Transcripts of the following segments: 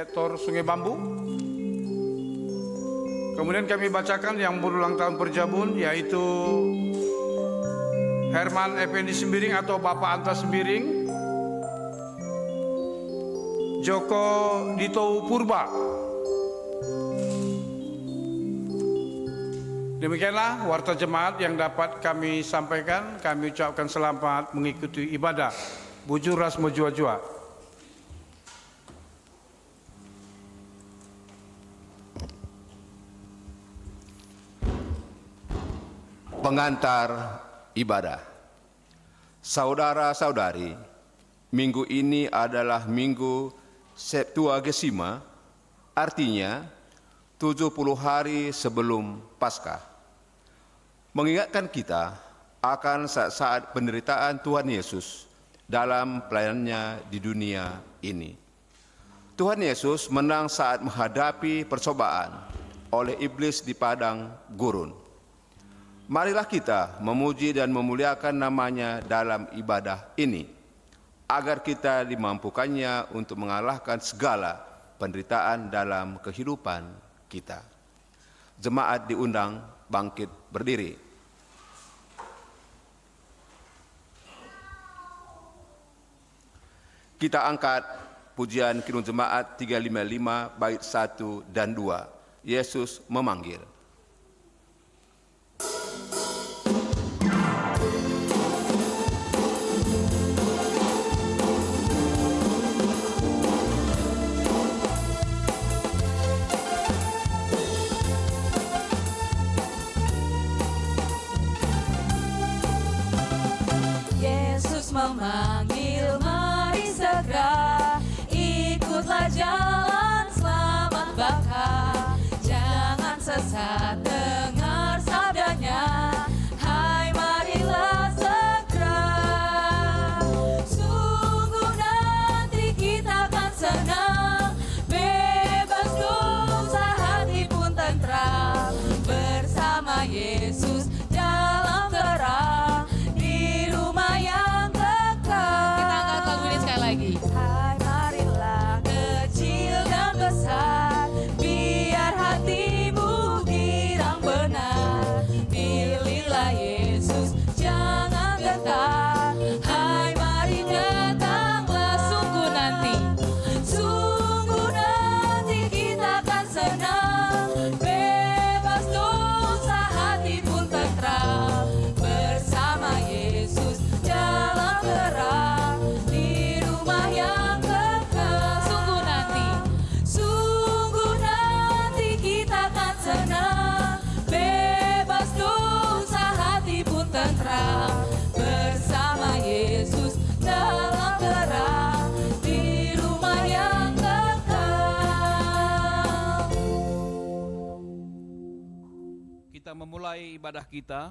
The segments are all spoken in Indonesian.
Tor Sungai Bambu. Kemudian kami bacakan yang berulang tahun Perjabun, yaitu Herman Effendi Sembiring atau Bapak Anta Sembiring, Joko Dito Purba. Demikianlah warta jemaat yang dapat kami sampaikan. Kami ucapkan selamat mengikuti ibadah Bujur Rasmo Jua-Jua. Pengantar ibadah. Saudara-saudari, minggu ini adalah minggu Septuagesima, artinya 70 hari sebelum Paskah. Mengingatkan kita akan saat-saat penderitaan Tuhan Yesus dalam pelayanannya di dunia ini. Tuhan Yesus menang saat menghadapi percobaan oleh iblis di padang gurun. Marilah kita memuji dan memuliakan namanya dalam ibadah ini, agar kita dimampukannya untuk mengalahkan segala penderitaan dalam kehidupan kita. Jemaat diundang bangkit berdiri. Kita angkat pujian Kidung Jemaat 355 bait 1 dan 2. Yesus memanggil. Memanggil, mari segera ikutlah jalan selamat baka. Jangan sesat, dengar sabdanya, hai marilah segera. Sungguh nanti kita akan senang, bebas dosa hati pun tentram, bersama Yesus dalam terang di rumah yang lagi. Hai marilah kecil dan besar, biar hatimu girang benar. Pilihlah Yesus, jangan gentar. Hai mari datanglah, sungguh nanti kita akan senang, bebas dosa hati pun tentram, bersama Yesus dalam terang. Bersama Yesus dalam terang di rumah yang kekal. Kita memulai ibadah kita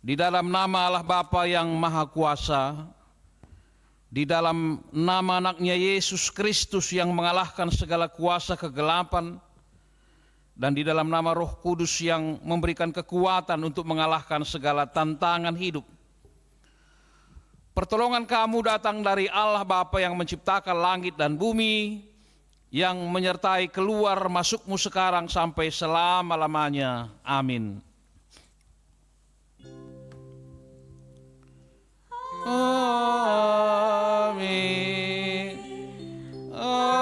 di dalam nama Allah Bapa yang Maha Kuasa, di dalam nama anaknya Yesus Kristus yang mengalahkan segala kuasa kegelapan, dan di dalam nama Roh Kudus yang memberikan kekuatan untuk mengalahkan segala tantangan hidup. Pertolongan kamu datang dari Allah Bapa yang menciptakan langit dan bumi, yang menyertai keluar masukmu sekarang sampai selama-lamanya. Amin. Amin. Amin.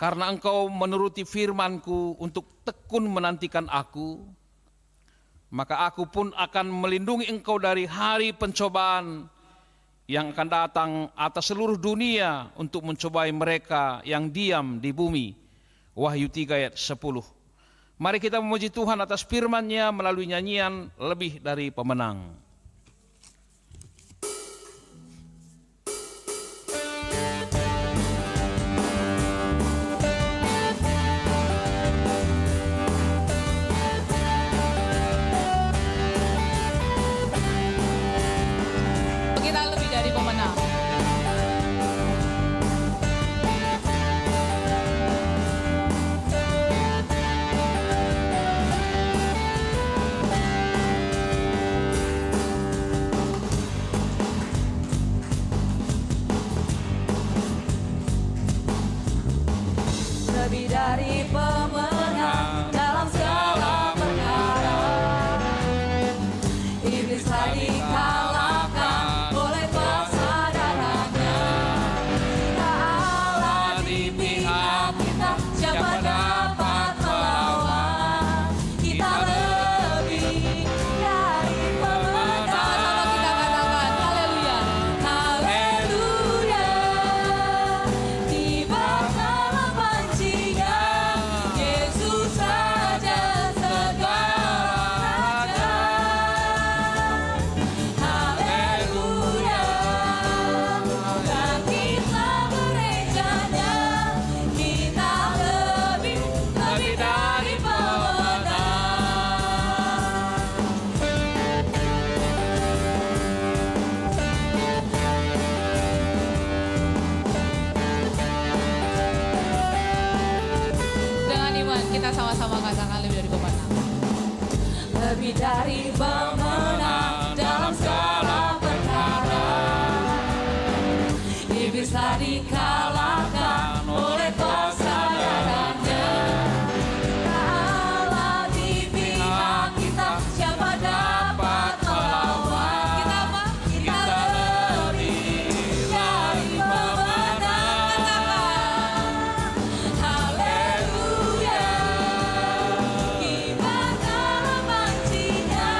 Karena engkau menuruti firman-Ku untuk tekun menantikan aku, maka aku pun akan melindungi engkau dari hari pencobaan yang akan datang atas seluruh dunia untuk mencobai mereka yang diam di bumi. Wahyu 3 ayat 10. Mari kita memuji Tuhan atas firman-Nya melalui nyanyian Lebih dari Pemenang. sama-sama katakan lebih dari pemenang. Lebih dari pemenang dalam segala perkara. Iblis telah dikalahkan oleh kuasa darahnya. Allah di pihak kita, siapa dapat melawan? Kita apa? Kita lebih dari pemenang. Katakan haleluya. Kibar dalam pancinya,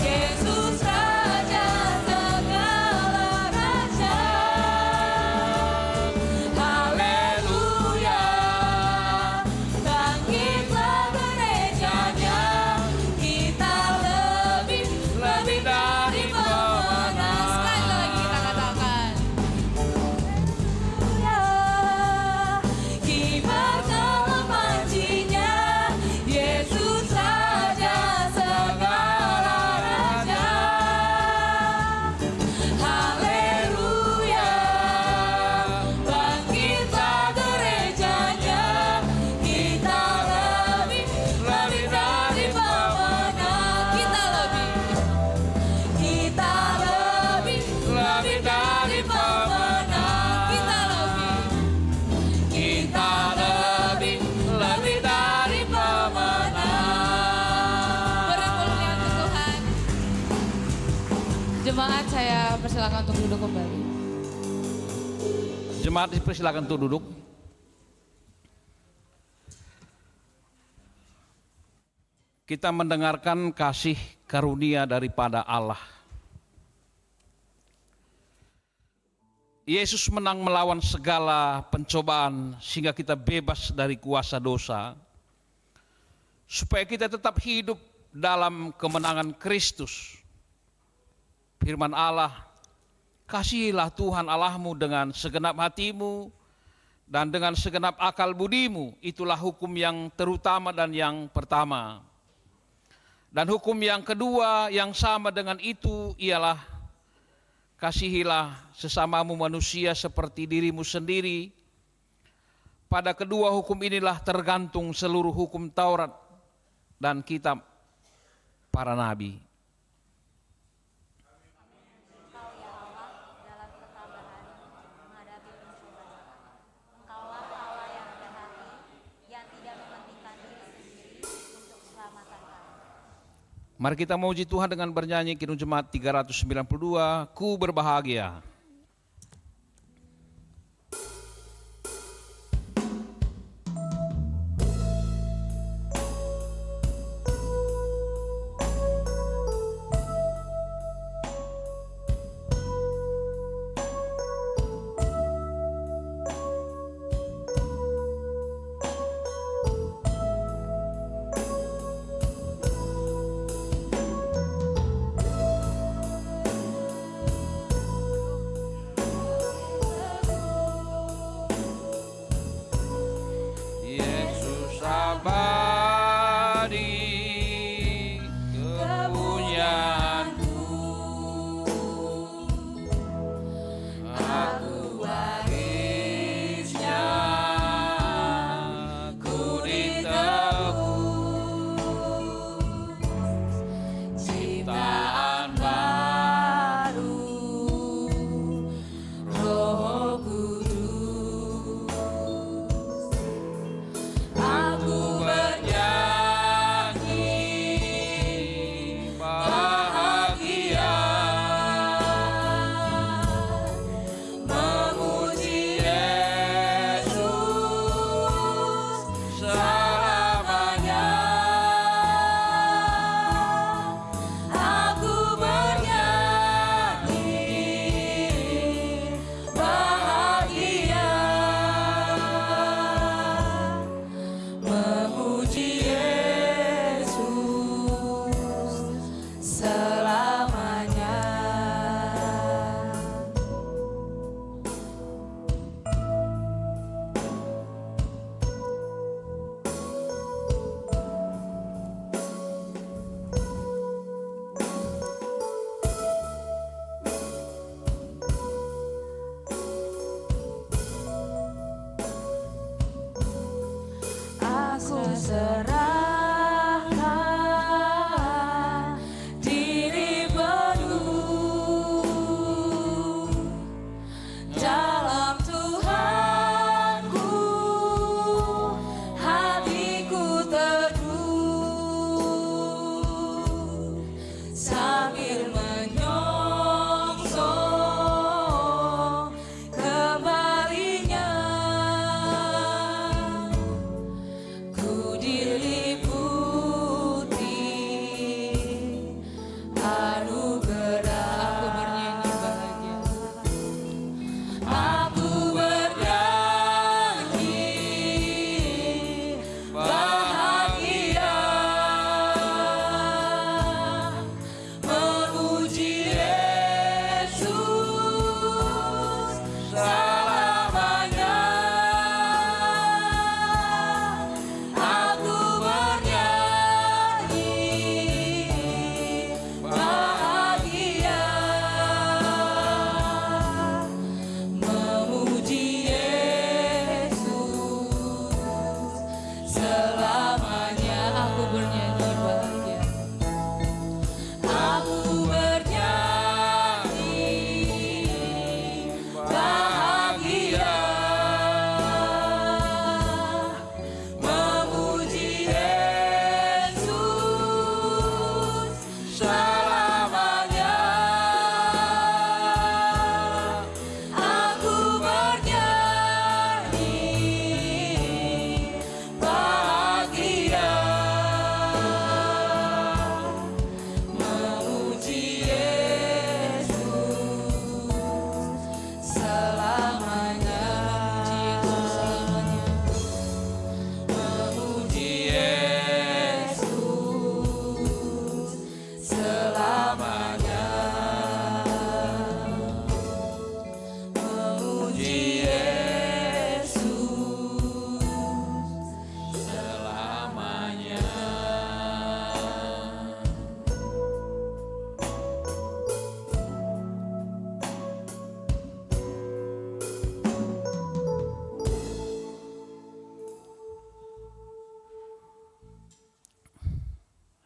Yesus Raja segala raja. Haleluya. Bangkitlah gerejanya, kita lebih dari pemenang. Sekali lagi kita katakan haleluya. Kibar dalam pancinya, Yesus Raja segala raja. Haleluya. Bangkitlah gerejanya, kita lebih dari pemenang. Kita lebih dari pemenang. Kita lebih dari pemenang. Beri kemuliaan untuk Tuhan. Jemaat, saya persilakan untuk duduk kembali. Jemaat dipersilakan untuk duduk. Kita mendengarkan kasih karunia daripada Allah. Yesus menang melawan segala pencobaan sehingga kita bebas dari kuasa dosa. Supaya kita tetap hidup dalam kemenangan Kristus. Firman Allah, kasihilah Tuhan Allahmu dengan segenap hatimu dan dengan segenap akal budimu. Itulah hukum yang terutama dan yang pertama. Dan hukum yang kedua yang sama dengan itu ialah kasihilah sesamamu manusia seperti dirimu sendiri. Pada kedua hukum inilah tergantung seluruh hukum Taurat dan kitab para nabi. Engkau ya Allah dalam ketabahan menghadapi pencobaan. Engkaulah Allah yang rendah hati, yang tidak mementingkan diri sendiri untuk keselamatan kami. Mari kita memuji Tuhan dengan bernyanyi Kidung Jemaat 392, Ku Berbahagia. Ku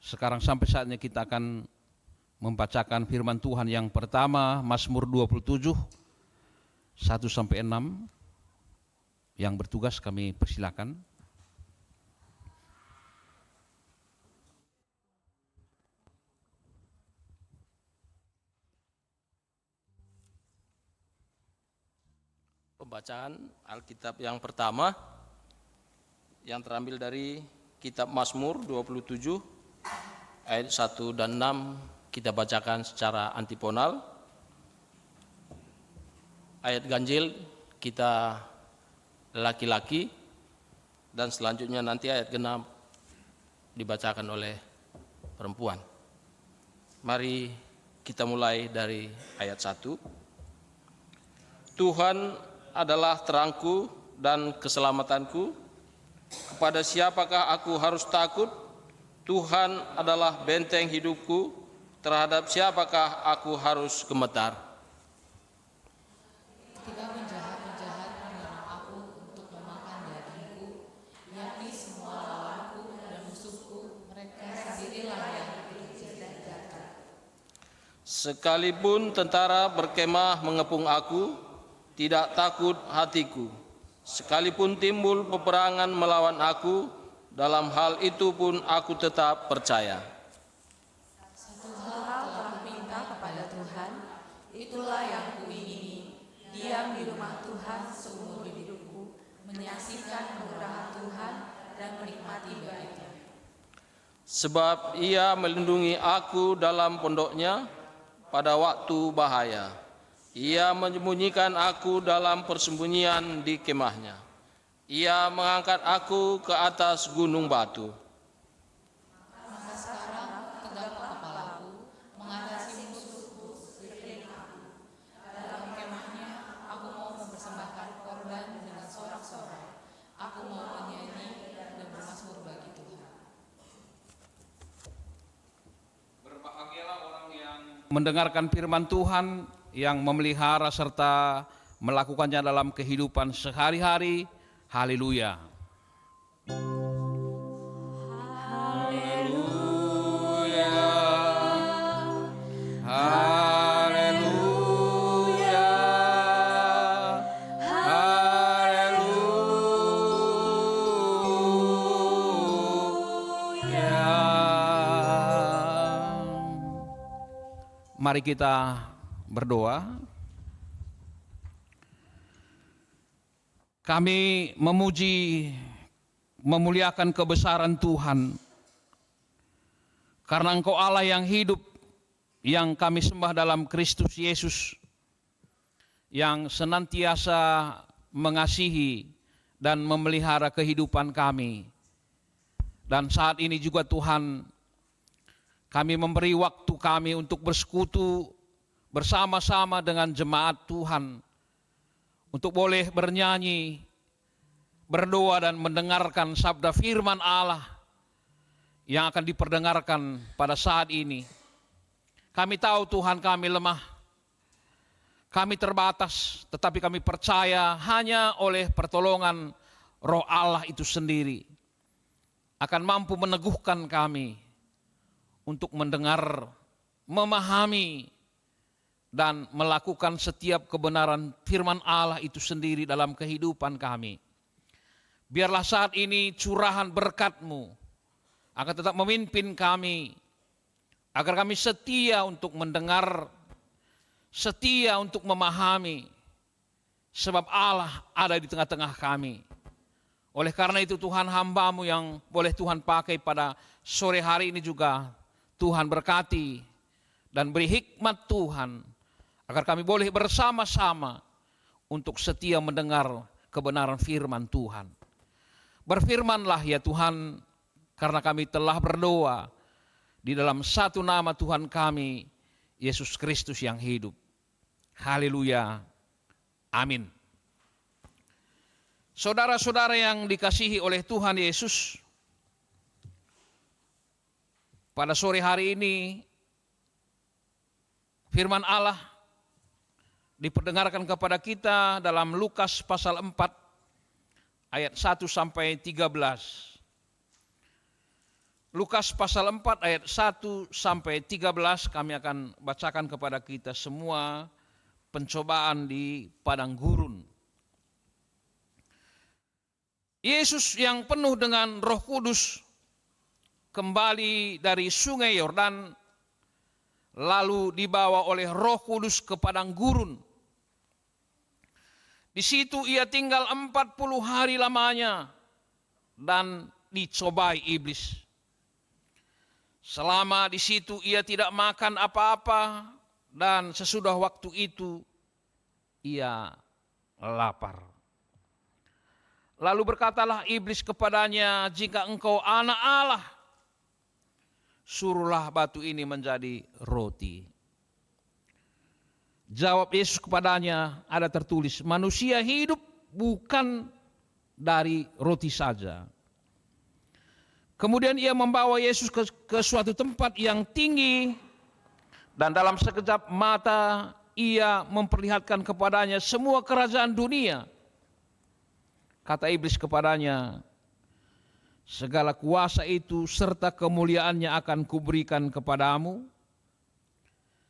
Sekarang sampai saatnya kita akan membacakan firman Tuhan yang pertama, Mazmur 27, 1-6. Yang bertugas kami persilakan. Pembacaan Alkitab yang pertama yang terambil dari kitab Mazmur 27 ayat 1 dan 6 kita bacakan secara antifonal. Ayat ganjil kita laki-laki dan selanjutnya nanti ayat genap dibacakan oleh perempuan. Mari kita mulai dari ayat 1. Tuhan adalah terangku dan keselamatanku. Kepada siapakah aku harus takut? Tuhan adalah benteng hidupku. Terhadap siapakah aku harus gemetar? Ketika penjahat-penjahat menyerang aku untuk memakan dagingku, yakni semua lawanku dan musuhku, mereka sendirilah yang berjaga-jaga. Sekalipun tentara berkemah mengepung aku, tidak takut hatiku. Sekalipun timbul peperangan melawan aku, dalam hal itu pun aku tetap percaya. Satu hal telah kuminta kepada Tuhan, itulah yang kuingini, diam di rumah Tuhan seumur hidupku, menyaksikan kemurahan Tuhan dan menikmati baiknya. Sebab ia melindungi aku dalam pondoknya pada waktu bahaya. Ia menyembunyikan aku dalam persembunyian di kemahnya. Ia mengangkat aku ke atas gunung batu. Maka sekarang tegaklah kepalaku, mengatasi musuhku sekeliling aku. Dalam kemahnya aku mau mempersembahkan korban dengan sorak-sorai. Aku mau menyanyi dan bermazmur bagi Tuhan. Berbahagialah orang yang mendengarkan firman Tuhan, yang memelihara serta melakukannya dalam kehidupan sehari-hari. Haleluya. Haleluya. Haleluya. Haleluya. Mari kita berdoa. Kami memuji, memuliakan kebesaran Tuhan, karena Engkau Allah yang hidup, yang kami sembah dalam Kristus Yesus, yang senantiasa mengasihi dan memelihara kehidupan kami. Dan saat ini juga Tuhan, kami memberi waktu kami untuk bersekutu bersama-sama dengan jemaat Tuhan, untuk boleh bernyanyi, berdoa dan mendengarkan sabda firman Allah yang akan diperdengarkan pada saat ini. Kami tahu Tuhan kami lemah, kami terbatas, tetapi kami percaya hanya oleh pertolongan Roh Allah itu sendiri akan mampu meneguhkan kami untuk mendengar, memahami, dan melakukan setiap kebenaran firman Allah itu sendiri dalam kehidupan kami. Biarlah saat ini curahan berkat-Mu akan tetap memimpin kami, agar kami setia untuk mendengar, setia untuk memahami, sebab Allah ada di tengah-tengah kami. Oleh karena itu Tuhan, hamba-Mu yang boleh Tuhan pakai pada sore hari ini juga, Tuhan berkati dan beri hikmat Tuhan, agar kami boleh bersama-sama untuk setia mendengar kebenaran firman Tuhan. Berfirmanlah ya Tuhan, karena kami telah berdoa di dalam satu nama Tuhan kami, Yesus Kristus yang hidup. Haleluya. Amin. Saudara-saudara yang dikasihi oleh Tuhan Yesus, pada sore hari ini firman Allah diperdengarkan kepada kita dalam Lukas pasal 4 ayat 1-13. Lukas pasal 4 ayat 1 sampai 13 kami akan bacakan kepada kita semua pencobaan di padang gurun. Yesus yang penuh dengan Roh Kudus kembali dari sungai Yordan, lalu dibawa oleh Roh Kudus ke padang gurun. Di situ ia tinggal 40 hari lamanya dan dicobai iblis. Selama di situ ia tidak makan apa-apa, dan sesudah waktu itu ia lapar. Lalu berkatalah iblis kepadanya, jika engkau anak Allah, suruhlah batu ini menjadi roti. Jawab Yesus kepadanya, ada tertulis, manusia hidup bukan dari roti saja. Kemudian ia membawa Yesus ke suatu tempat yang tinggi, dan dalam sekejap mata ia memperlihatkan kepadanya semua kerajaan dunia. Kata iblis kepadanya, segala kuasa itu serta kemuliaannya akan kuberikan kepadamu,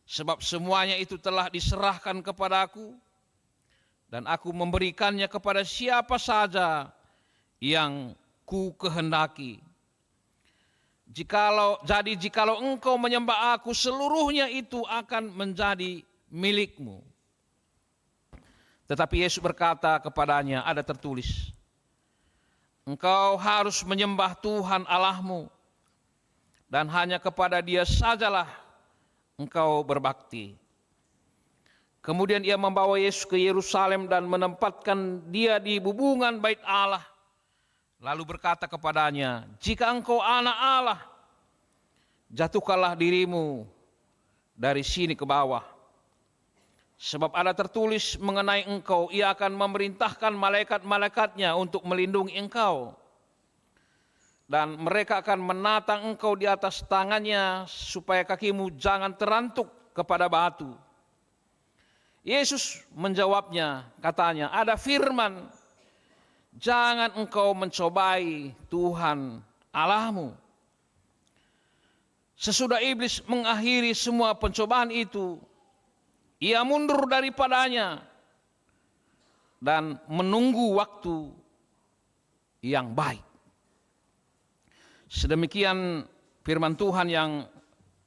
sebab semuanya itu telah diserahkan kepadaku, dan aku memberikannya kepada siapa saja yang ku kehendaki. Jikalau engkau menyembah aku, seluruhnya itu akan menjadi milikmu. Tetapi Yesus berkata kepadanya, ada tertulis, engkau harus menyembah Tuhan Allahmu, dan hanya kepada Dia sajalah engkau berbakti. Kemudian ia membawa Yesus ke Yerusalem dan menempatkan Dia di bubungan bait Allah. Lalu berkata kepadanya, jika engkau anak Allah, jatuhkanlah dirimu dari sini ke bawah. Sebab ada tertulis mengenai engkau, ia akan memerintahkan malaikat-malaikatnya untuk melindungi engkau. Dan mereka akan menatang engkau di atas tangannya, supaya kakimu jangan terantuk kepada batu. Yesus menjawabnya, katanya, ada firman, jangan engkau mencobai Tuhan Allahmu. Sesudah iblis mengakhiri semua pencobaan itu, ia mundur daripadanya dan menunggu waktu yang baik. Sedemikian firman Tuhan yang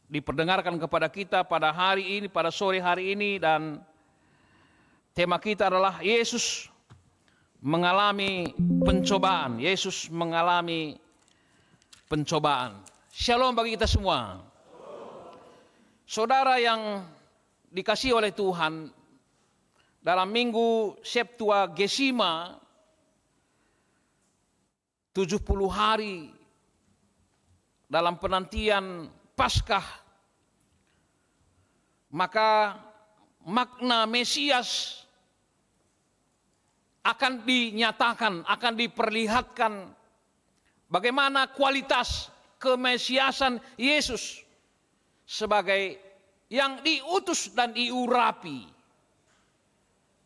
diperdengarkan kepada kita pada hari ini, pada sore hari ini, dan tema kita adalah Yesus mengalami pencobaan. Yesus mengalami pencobaan. Shalom bagi kita semua. Saudara yang dikasihi oleh Tuhan, dalam minggu Septuagesima, 70 hari dalam penantian Paskah, maka makna Mesias akan dinyatakan, akan diperlihatkan bagaimana kualitas kemesiasan Yesus sebagai yang diutus dan diurapi,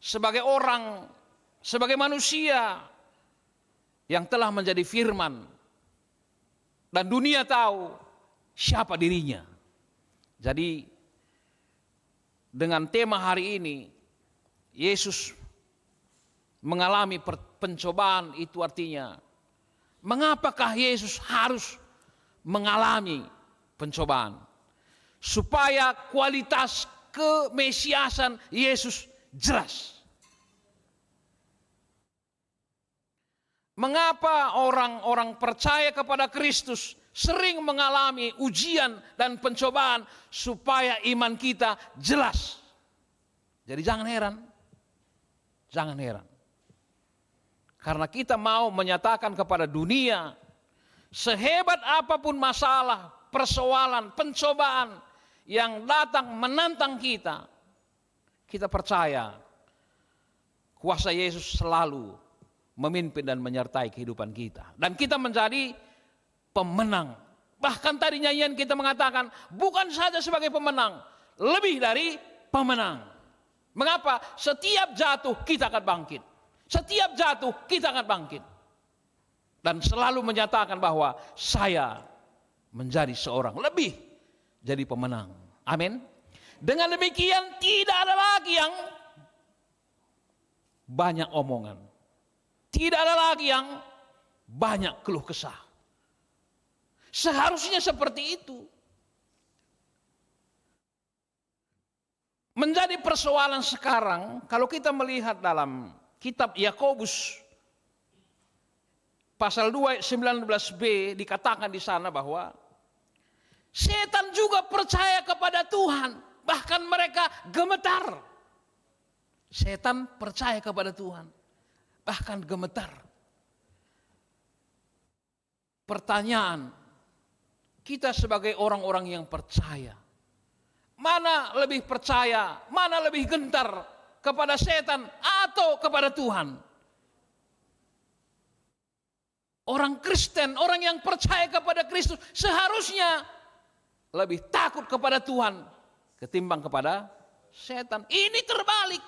sebagai orang, sebagai manusia yang telah menjadi firman, dan dunia tahu siapa dirinya. Jadi dengan tema hari ini, Yesus mengalami pencobaan, itu artinya, mengapakah Yesus harus mengalami pencobaan? Supaya kualitas kemesiasan Yesus jelas. Mengapa orang-orang percaya kepada Kristus sering mengalami ujian dan pencobaan? Supaya iman kita jelas. Jadi jangan heran. Jangan heran. Karena kita mau menyatakan kepada dunia, sehebat apapun masalah, persoalan, pencobaan yang datang menantang kita, kita percaya kuasa Yesus selalu memimpin dan menyertai kehidupan kita. Dan kita menjadi pemenang. Bahkan tadi nyanyian kita mengatakan, bukan saja sebagai pemenang, lebih dari pemenang. Mengapa? Setiap jatuh kita akan bangkit. Setiap jatuh kita akan bangkit. Dan selalu menyatakan bahwa saya menjadi seorang lebih jadi pemenang. Amin. Dengan demikian tidak ada lagi yang banyak omongan. Tidak ada lagi yang banyak keluh kesah. Seharusnya seperti itu. Menjadi persoalan sekarang kalau kita melihat dalam kitab Yakobus pasal 2 ayat 19b dikatakan di sana bahwa setan juga percaya kepada Tuhan, bahkan mereka gemetar. Setan percaya kepada Tuhan, bahkan gemetar. Pertanyaan, kita sebagai orang-orang yang percaya, mana lebih percaya, mana lebih gentar kepada setan atau kepada Tuhan? Orang Kristen, orang yang percaya kepada Kristus seharusnya lebih takut kepada Tuhan ketimbang kepada setan. Ini terbalik.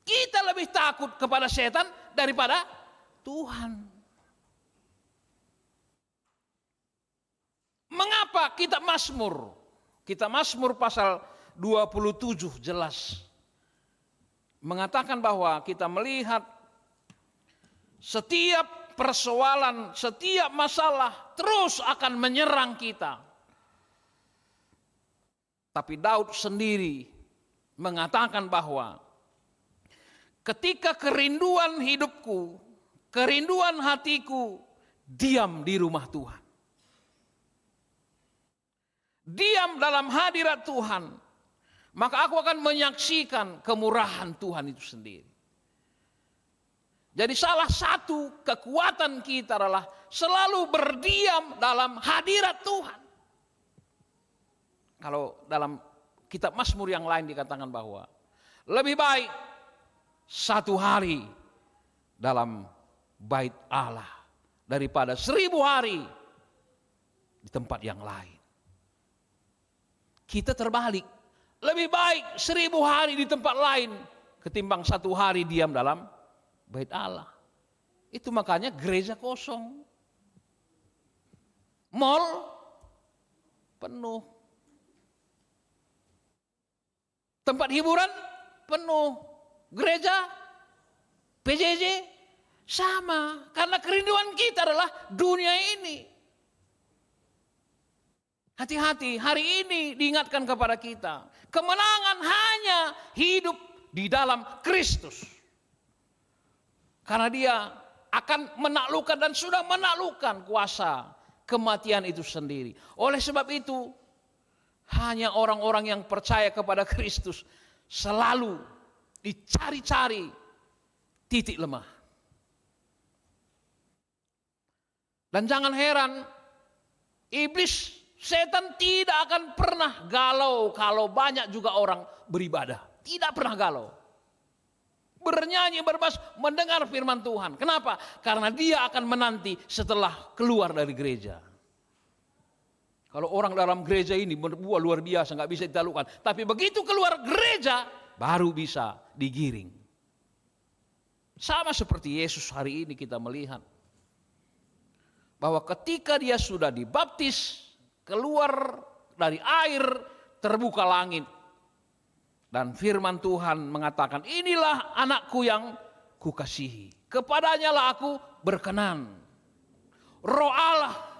Kita lebih takut kepada setan daripada Tuhan. Mengapa kitab Mazmur? Kitab Mazmur pasal 27 jelas mengatakan bahwa kita melihat setiap persoalan, setiap masalah terus akan menyerang kita. Tapi Daud sendiri mengatakan bahwa ketika kerinduan hidupku, kerinduan hatiku diam di rumah Tuhan. Diam dalam hadirat Tuhan, maka aku akan menyaksikan kemurahan Tuhan itu sendiri. Jadi salah satu kekuatan kita adalah selalu berdiam dalam hadirat Tuhan. Kalau dalam kitab Mazmur yang lain dikatakan bahwa lebih baik satu hari dalam bait Allah daripada 1000 hari di tempat yang lain. Kita terbalik, lebih baik 1000 hari di tempat lain ketimbang 1 hari diam dalam bait Allah. Itu makanya gereja kosong, mall penuh, tempat hiburan penuh, gereja, PJJ sama, karena kerinduan kita adalah dunia ini. Hati-hati, hari ini diingatkan kepada kita, kemenangan hanya hidup di dalam Kristus. Karena dia akan menaklukkan dan sudah menaklukkan kuasa kematian itu sendiri. Oleh sebab itu, hanya orang-orang yang percaya kepada Kristus selalu dicari-cari titik lemah. Dan jangan heran, iblis, setan tidak akan pernah galau kalau banyak juga orang beribadah. Tidak pernah galau. Bernyanyi, berbahasa, mendengar firman Tuhan. Kenapa? Karena dia akan menanti setelah keluar dari gereja. Kalau orang dalam gereja ini berbuat luar biasa, nggak bisa ditaklukkan. Tapi begitu keluar gereja, baru bisa digiring. Sama seperti Yesus hari ini kita melihat. Bahwa ketika dia sudah dibaptis, keluar dari air, terbuka langit. Dan firman Tuhan mengatakan, inilah anakku yang kukasihi. Kepadanya lah aku berkenan. Roh Allah.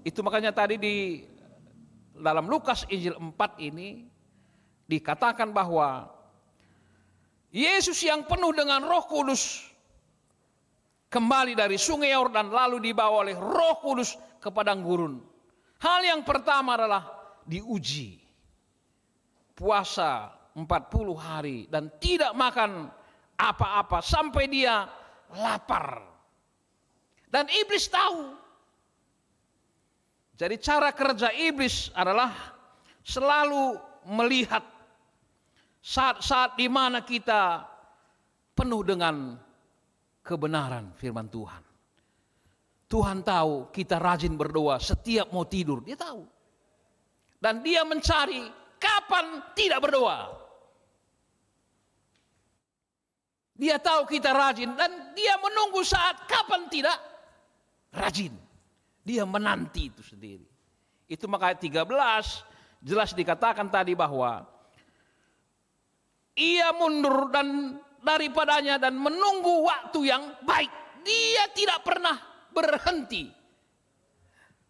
Itu makanya tadi di dalam Lukas Injil 4 ini dikatakan bahwa Yesus yang penuh dengan Roh Kudus kembali dari sungai Yordan lalu dibawa oleh Roh Kudus ke padang gurun. Hal yang pertama adalah diuji. Puasa 40 hari dan tidak makan apa-apa sampai dia lapar. Dan iblis tahu. Jadi cara kerja iblis adalah selalu melihat saat-saat di mana kita penuh dengan kebenaran firman Tuhan. Tuhan tahu kita rajin berdoa setiap mau tidur, dia tahu. Dan dia mencari kapan tidak berdoa. Dia tahu kita rajin dan dia menunggu saat kapan tidak rajin. Dia menanti itu sendiri. Itu maka ayat 13 jelas dikatakan tadi bahwa ia mundur dan daripadanya dan menunggu waktu yang baik. Dia tidak pernah berhenti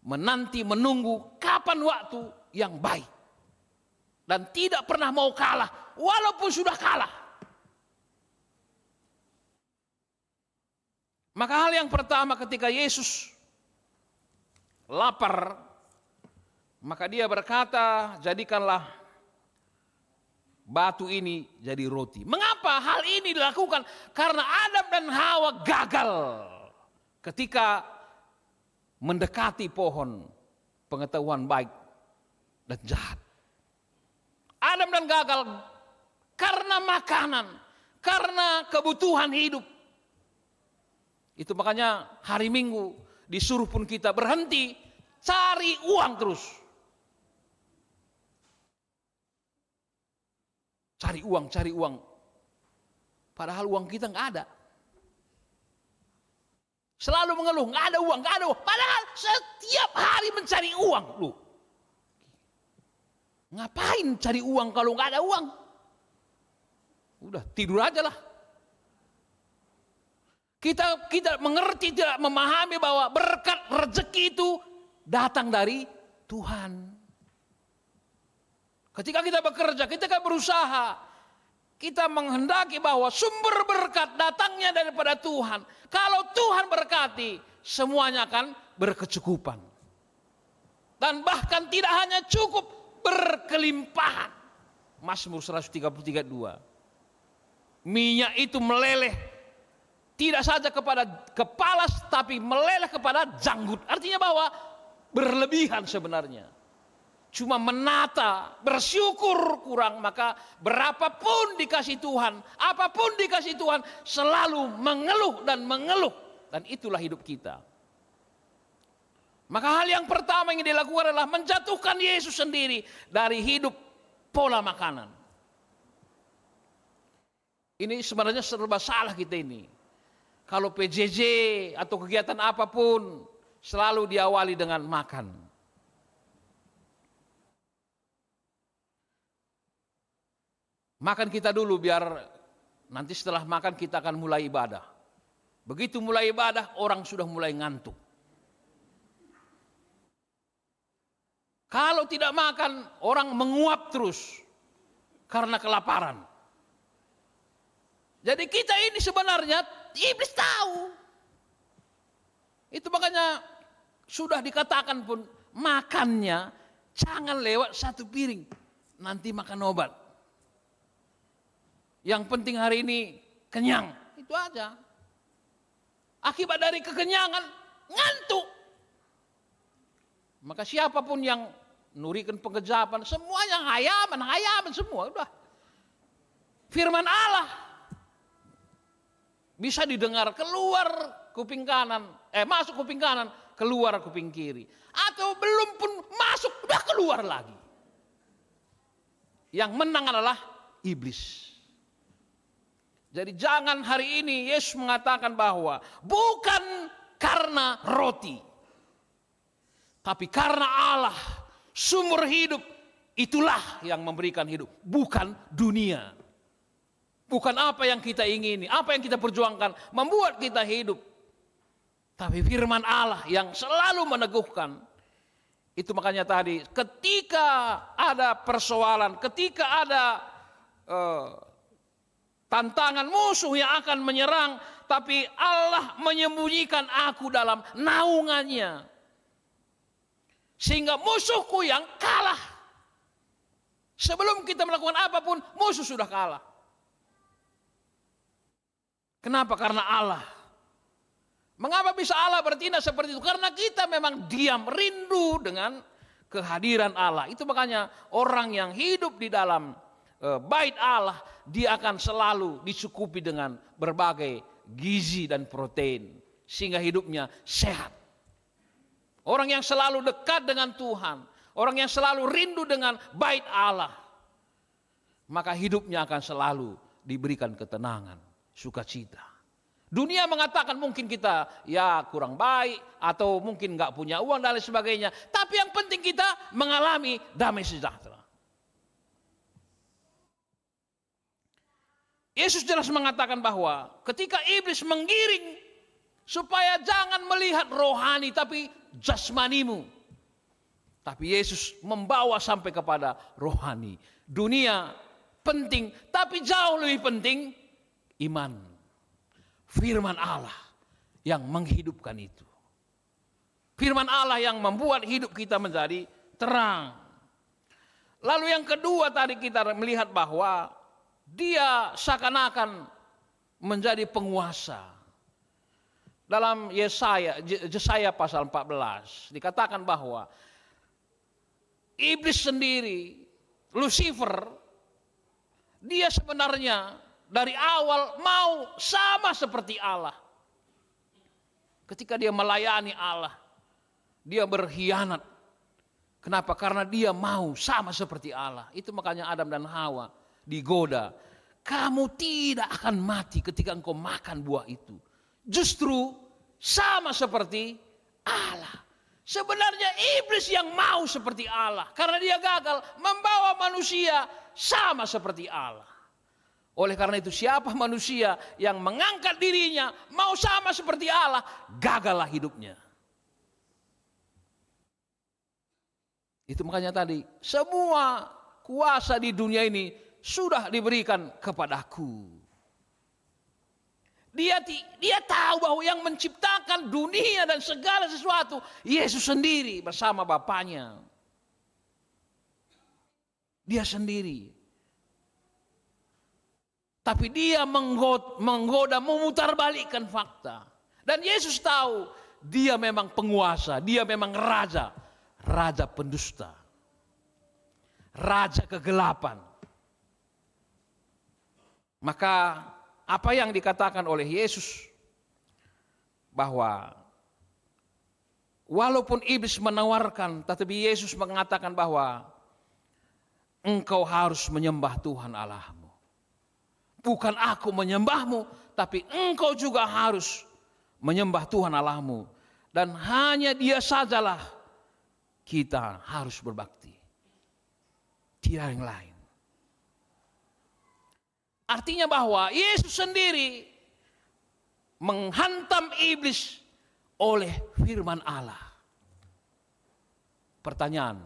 menanti, menunggu kapan waktu yang baik. Dan tidak pernah mau kalah, walaupun sudah kalah. Maka hal yang pertama ketika Yesus lapar, maka dia berkata, jadikanlah batu ini jadi roti. Mengapa hal ini dilakukan? Karena Adam dan Hawa gagal ketika mendekati pohon pengetahuan baik dan jahat. Adam dan gagal karena makanan, karena kebutuhan hidup. Itu makanya hari Minggu disuruh pun kita berhenti cari uang terus. Cari uang. Padahal uang kita nggak ada. Selalu mengeluh, nggak ada uang. Padahal setiap hari mencari uang. Loh, ngapain cari uang kalau nggak ada uang? Udah tidur aja lah. Kita mengerti, tidak memahami bahwa berkat rezeki itu datang dari Tuhan. Ketika kita bekerja, kita berusaha, kita menghendaki bahwa sumber berkat datangnya daripada Tuhan. Kalau Tuhan berkati, semuanya akan berkecukupan. Dan bahkan tidak hanya cukup, berkelimpahan. Mazmur 133:2. Minyak itu meleleh tidak saja kepada kepala, tapi meleleh kepada janggut. Artinya bahwa berlebihan sebenarnya. Cuma menata, bersyukur kurang, maka berapapun dikasih Tuhan, apapun dikasih Tuhan, selalu mengeluh dan mengeluh. Dan itulah hidup kita. Maka hal yang pertama yang dilakukan adalah menjatuhkan Yesus sendiri dari hidup pola makanan. Ini sebenarnya serba salah kita ini. Kalau PJJ atau kegiatan apapun selalu diawali dengan makan. Makan kita dulu biar nanti setelah makan kita akan mulai ibadah. Begitu mulai ibadah orang sudah mulai ngantuk. Kalau tidak makan orang menguap terus karena kelaparan. Jadi kita ini sebenarnya iblis tahu. Itu makanya sudah dikatakan pun makannya jangan lewat satu piring. Nanti makan obat. Yang penting hari ini kenyang. Itu aja. Akibat dari kekenyangan ngantuk. Maka siapapun yang nurikan pengejapan, semuanya hayaman semua. Udah. Firman Allah bisa didengar keluar kuping kanan, masuk kuping kanan, keluar kuping kiri. Atau belum pun masuk, udah keluar lagi. Yang menang adalah iblis. Jadi jangan hari ini Yesus mengatakan bahwa bukan karena roti, tapi karena Allah, sumber hidup, itulah yang memberikan hidup, bukan dunia. Bukan apa yang kita ingini, apa yang kita perjuangkan, membuat kita hidup. Tapi firman Allah yang selalu meneguhkan. Itu makanya tadi, ketika ada persoalan, ketika ada tantangan musuh yang akan menyerang, tapi Allah menyembunyikan aku dalam naungannya. Sehingga musuhku yang kalah. Sebelum kita melakukan apapun, musuh sudah kalah. Kenapa? Karena Allah. Mengapa bisa Allah bertindak seperti itu? Karena kita memang diam, rindu dengan kehadiran Allah. Itu makanya orang yang hidup di dalam bait Allah, dia akan selalu dicukupi dengan berbagai gizi dan protein. Sehingga hidupnya sehat. Orang yang selalu dekat dengan Tuhan, orang yang selalu rindu dengan bait Allah, maka hidupnya akan selalu diberikan ketenangan, sukacita. Dunia mengatakan mungkin kita ya kurang baik atau mungkin nggak punya uang dan lain sebagainya. Tapi yang penting kita mengalami damai sejahtera. Yesus jelas mengatakan bahwa ketika iblis menggiring supaya jangan melihat rohani tapi jasmanimu. Tapi Yesus membawa sampai kepada rohani. Dunia penting, tapi jauh lebih penting iman. Firman Allah yang menghidupkan itu. Firman Allah yang membuat hidup kita menjadi terang. Lalu yang kedua tadi kita melihat bahwa dia seakan-akan menjadi penguasa. Dalam Yesaya pasal 14 dikatakan bahwa iblis sendiri, Lucifer, dia sebenarnya dari awal mau sama seperti Allah. Ketika dia melayani Allah, dia berkhianat. Kenapa? Karena dia mau sama seperti Allah. Itu makanya Adam dan Hawa digoda. Kamu tidak akan mati ketika engkau makan buah itu. Justru sama seperti Allah. Sebenarnya iblis yang mau seperti Allah. Karena dia gagal membawa manusia sama seperti Allah. Oleh karena itu siapa manusia yang mengangkat dirinya mau sama seperti Allah, gagallah hidupnya. Itu makanya tadi semua kuasa di dunia ini sudah diberikan kepadaku. Dia tahu bahwa yang menciptakan dunia dan segala sesuatu Yesus sendiri bersama Bapaknya. Dia sendiri. Tapi dia menggoda, memutarbalikkan fakta. Dan Yesus tahu dia memang penguasa, dia memang raja. Raja pendusta. Raja kegelapan. Maka apa yang dikatakan oleh Yesus bahwa walaupun iblis menawarkan, tetapi Yesus mengatakan bahwa engkau harus menyembah Tuhan Allahmu. Bukan aku menyembahmu, tapi engkau juga harus menyembah Tuhan Allahmu. Dan hanya Dia sajalah kita harus berbakti. Tidak yang lain. Artinya bahwa Yesus sendiri menghantam iblis oleh firman Allah. Pertanyaan,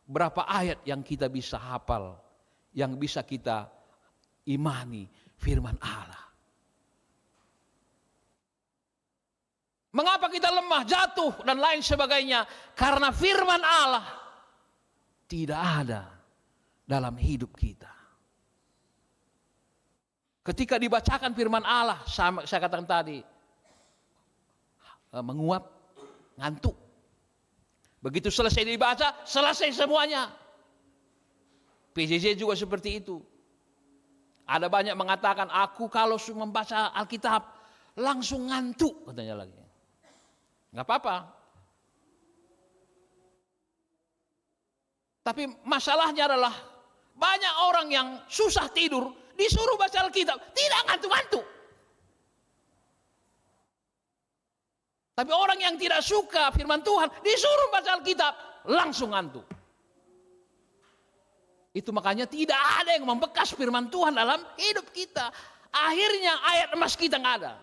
berapa ayat yang kita bisa hafal, yang bisa kita imani firman Allah? Mengapa kita lemah, jatuh dan lain sebagainya? Karena firman Allah tidak ada dalam hidup kita. Ketika dibacakan firman Allah, saya katakan tadi, menguap, ngantuk. Begitu selesai dibaca, selesai semuanya. PJJ juga seperti itu. Ada banyak mengatakan, aku kalau membaca Alkitab langsung ngantuk, katanya lagi. Nggak apa-apa. Tapi masalahnya adalah banyak orang yang susah tidur, disuruh baca Alkitab, tidak ngantuk-ngantuk. Tapi orang yang tidak suka firman Tuhan, disuruh baca Alkitab, langsung ngantuk. Itu makanya tidak ada yang membekas firman Tuhan dalam hidup kita. Akhirnya ayat emas kita nggak ada.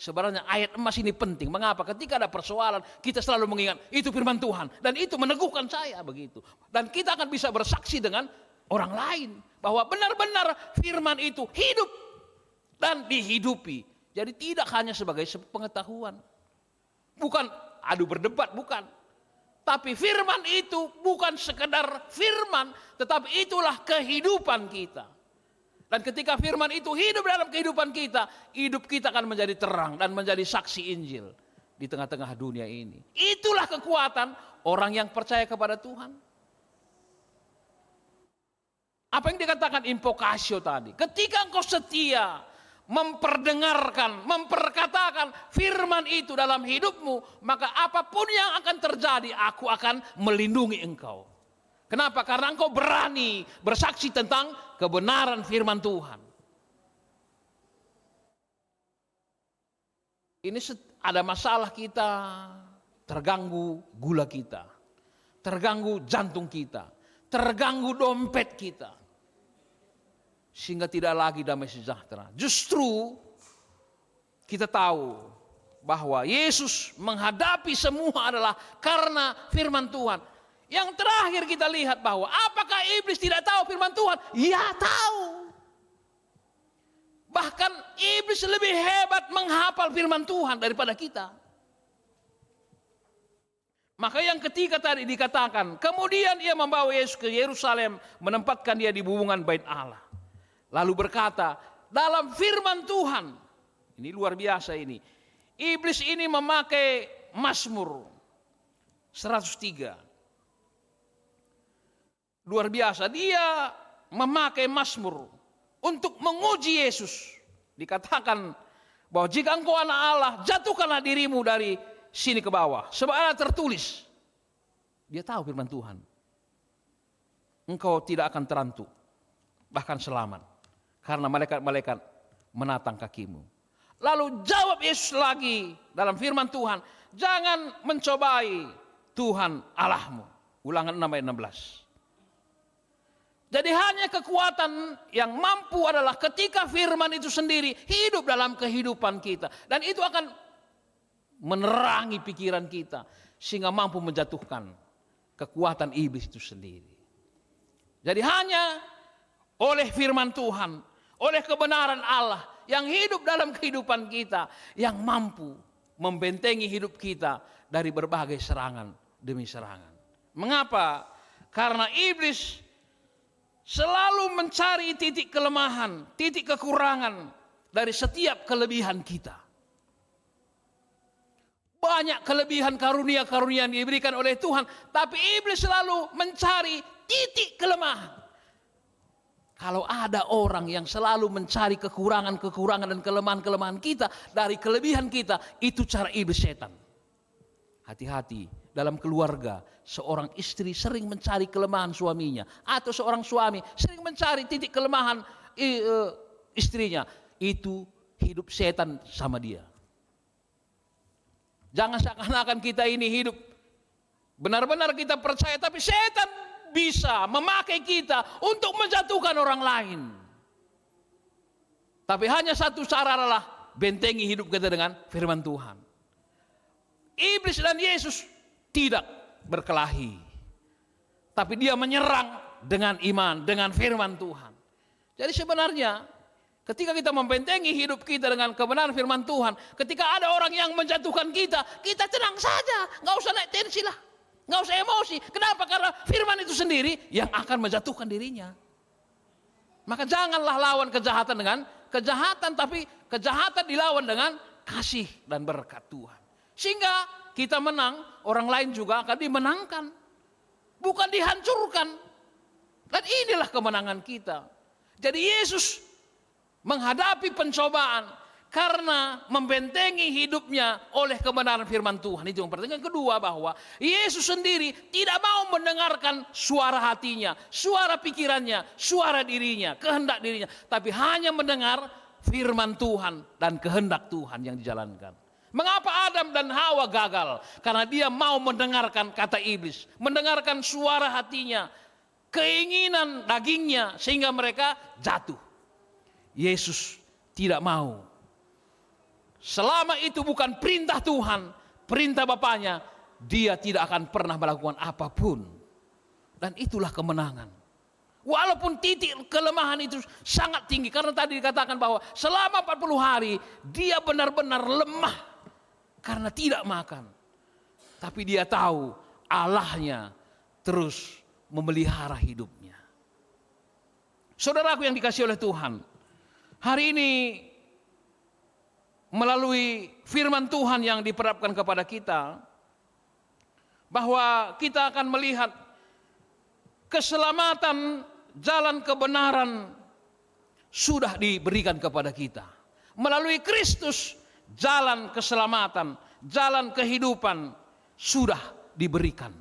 Sebenarnya ayat emas ini penting. Mengapa? Ketika ada persoalan, kita selalu mengingat itu firman Tuhan. Dan itu meneguhkan saya begitu. Dan kita akan bisa bersaksi dengan orang lain. Bahwa benar-benar firman itu hidup dan dihidupi. Jadi tidak hanya sebagai pengetahuan. Bukan adu berdebat, bukan. Tapi firman itu bukan sekedar firman, tetapi itulah kehidupan kita. Dan ketika firman itu hidup dalam kehidupan kita, hidup kita akan menjadi terang dan menjadi saksi Injil di tengah-tengah dunia ini. Itulah kekuatan orang yang percaya kepada Tuhan. Apa yang dikatakan invokasio tadi? Ketika engkau setia memperdengarkan, memperkatakan firman itu dalam hidupmu, maka apapun yang akan terjadi, aku akan melindungi engkau. Kenapa? Karena engkau berani bersaksi tentang kebenaran firman Tuhan. Ini ada masalah kita, terganggu gula kita, terganggu jantung kita, terganggu dompet kita. Sehingga tidak lagi damai sejahtera. Justru kita tahu bahwa Yesus menghadapi semua adalah karena firman Tuhan. Yang terakhir kita lihat bahwa apakah iblis tidak tahu firman Tuhan? Ya tahu. Bahkan iblis lebih hebat menghafal firman Tuhan daripada kita. Maka yang ketiga tadi dikatakan, kemudian ia membawa Yesus ke Yerusalem, menempatkan dia di bubungan bait Allah. Lalu berkata, dalam firman Tuhan, ini luar biasa ini. Iblis ini memakai Mazmur 103. Luar biasa, dia memakai Mazmur untuk menguji Yesus. Dikatakan bahwa jika engkau anak Allah, jatuhkanlah dirimu dari sini ke bawah. Sebab ada tertulis. Dia tahu firman Tuhan. Engkau tidak akan terantuk, bahkan selamat. Karena malaikat-malaikat menatang kakimu. Lalu jawab Yesus lagi dalam firman Tuhan. Jangan mencobai Tuhan Allahmu. Ulangan 6 ayat 16. Jadi hanya kekuatan yang mampu adalah ketika firman itu sendiri hidup dalam kehidupan kita. Dan itu akan menerangi pikiran kita. Sehingga mampu menjatuhkan kekuatan iblis itu sendiri. Jadi hanya oleh firman Tuhan, oleh kebenaran Allah yang hidup dalam kehidupan kita, yang mampu membentengi hidup kita dari berbagai serangan demi serangan. Mengapa? Karena iblis selalu mencari titik kelemahan, titik kekurangan dari setiap kelebihan kita. Banyak kelebihan karunia-karunia yang diberikan oleh Tuhan, tapi iblis selalu mencari titik kelemahan. Kalau ada orang yang selalu mencari kekurangan-kekurangan dan kelemahan-kelemahan kita dari kelebihan kita, itu cara iblis setan. Hati-hati, dalam keluarga seorang istri sering mencari kelemahan suaminya, atau seorang suami sering mencari titik kelemahan istrinya. Itu hidup setan sama dia. Jangan seakan-akan kita ini hidup benar-benar kita percaya, tapi setan bisa memakai kita untuk menjatuhkan orang lain. Tapi hanya satu cara adalah bentengi hidup kita dengan firman Tuhan. Iblis dan Yesus tidak berkelahi, tapi dia menyerang dengan iman, dengan firman Tuhan. Jadi sebenarnya ketika kita membentengi hidup kita dengan kebenaran firman Tuhan, ketika ada orang yang menjatuhkan kita, kita tenang saja, nggak usah naik tensi lah. Nggak usah emosi. Kenapa? Karena firman itu sendiri yang akan menjatuhkan dirinya. Maka janganlah lawan kejahatan dengan kejahatan, tapi kejahatan dilawan dengan kasih dan berkat Tuhan. Sehingga kita menang, orang lain juga akan dimenangkan. Bukan dihancurkan. Dan inilah kemenangan kita. Jadi Yesus menghadapi pencobaan karena membentengi hidupnya oleh kebenaran firman Tuhan. Itu yang pertama. Yang kedua, bahwa Yesus sendiri tidak mau mendengarkan suara hatinya, suara pikirannya, suara dirinya, kehendak dirinya, tapi hanya mendengar firman Tuhan dan kehendak Tuhan yang dijalankan. Mengapa Adam dan Hawa gagal? Karena dia mau mendengarkan kata iblis, mendengarkan suara hatinya, keinginan dagingnya, sehingga mereka jatuh. Yesus tidak mau. Selama itu bukan perintah Tuhan, perintah Bapaknya, dia tidak akan pernah melakukan apapun. Dan itulah kemenangan. Walaupun titik kelemahan itu sangat tinggi, karena tadi dikatakan bahwa selama 40 hari dia benar-benar lemah karena tidak makan. Tapi dia tahu Allahnya terus memelihara hidupnya. Saudaraku yang dikasihi oleh Tuhan, hari ini melalui firman Tuhan yang diperapkan kepada kita, bahwa kita akan melihat keselamatan, jalan kebenaran sudah diberikan kepada kita. Melalui Kristus, jalan keselamatan, jalan kehidupan sudah diberikan.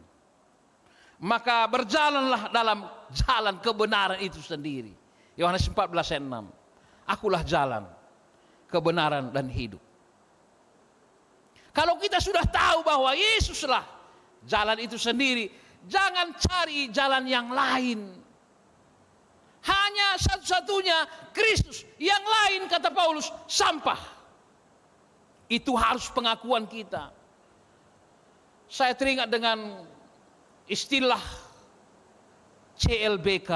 Maka berjalanlah dalam jalan kebenaran itu sendiri. Yohanes 14 ayat 6. Akulah jalan, kebenaran dan hidup. Kalau kita sudah tahu bahwa Yesuslah jalan itu sendiri, jangan cari jalan yang lain. Hanya satu-satunya Kristus, yang lain kata Paulus sampah. Itu harus pengakuan kita. Saya teringat dengan istilah CLBK.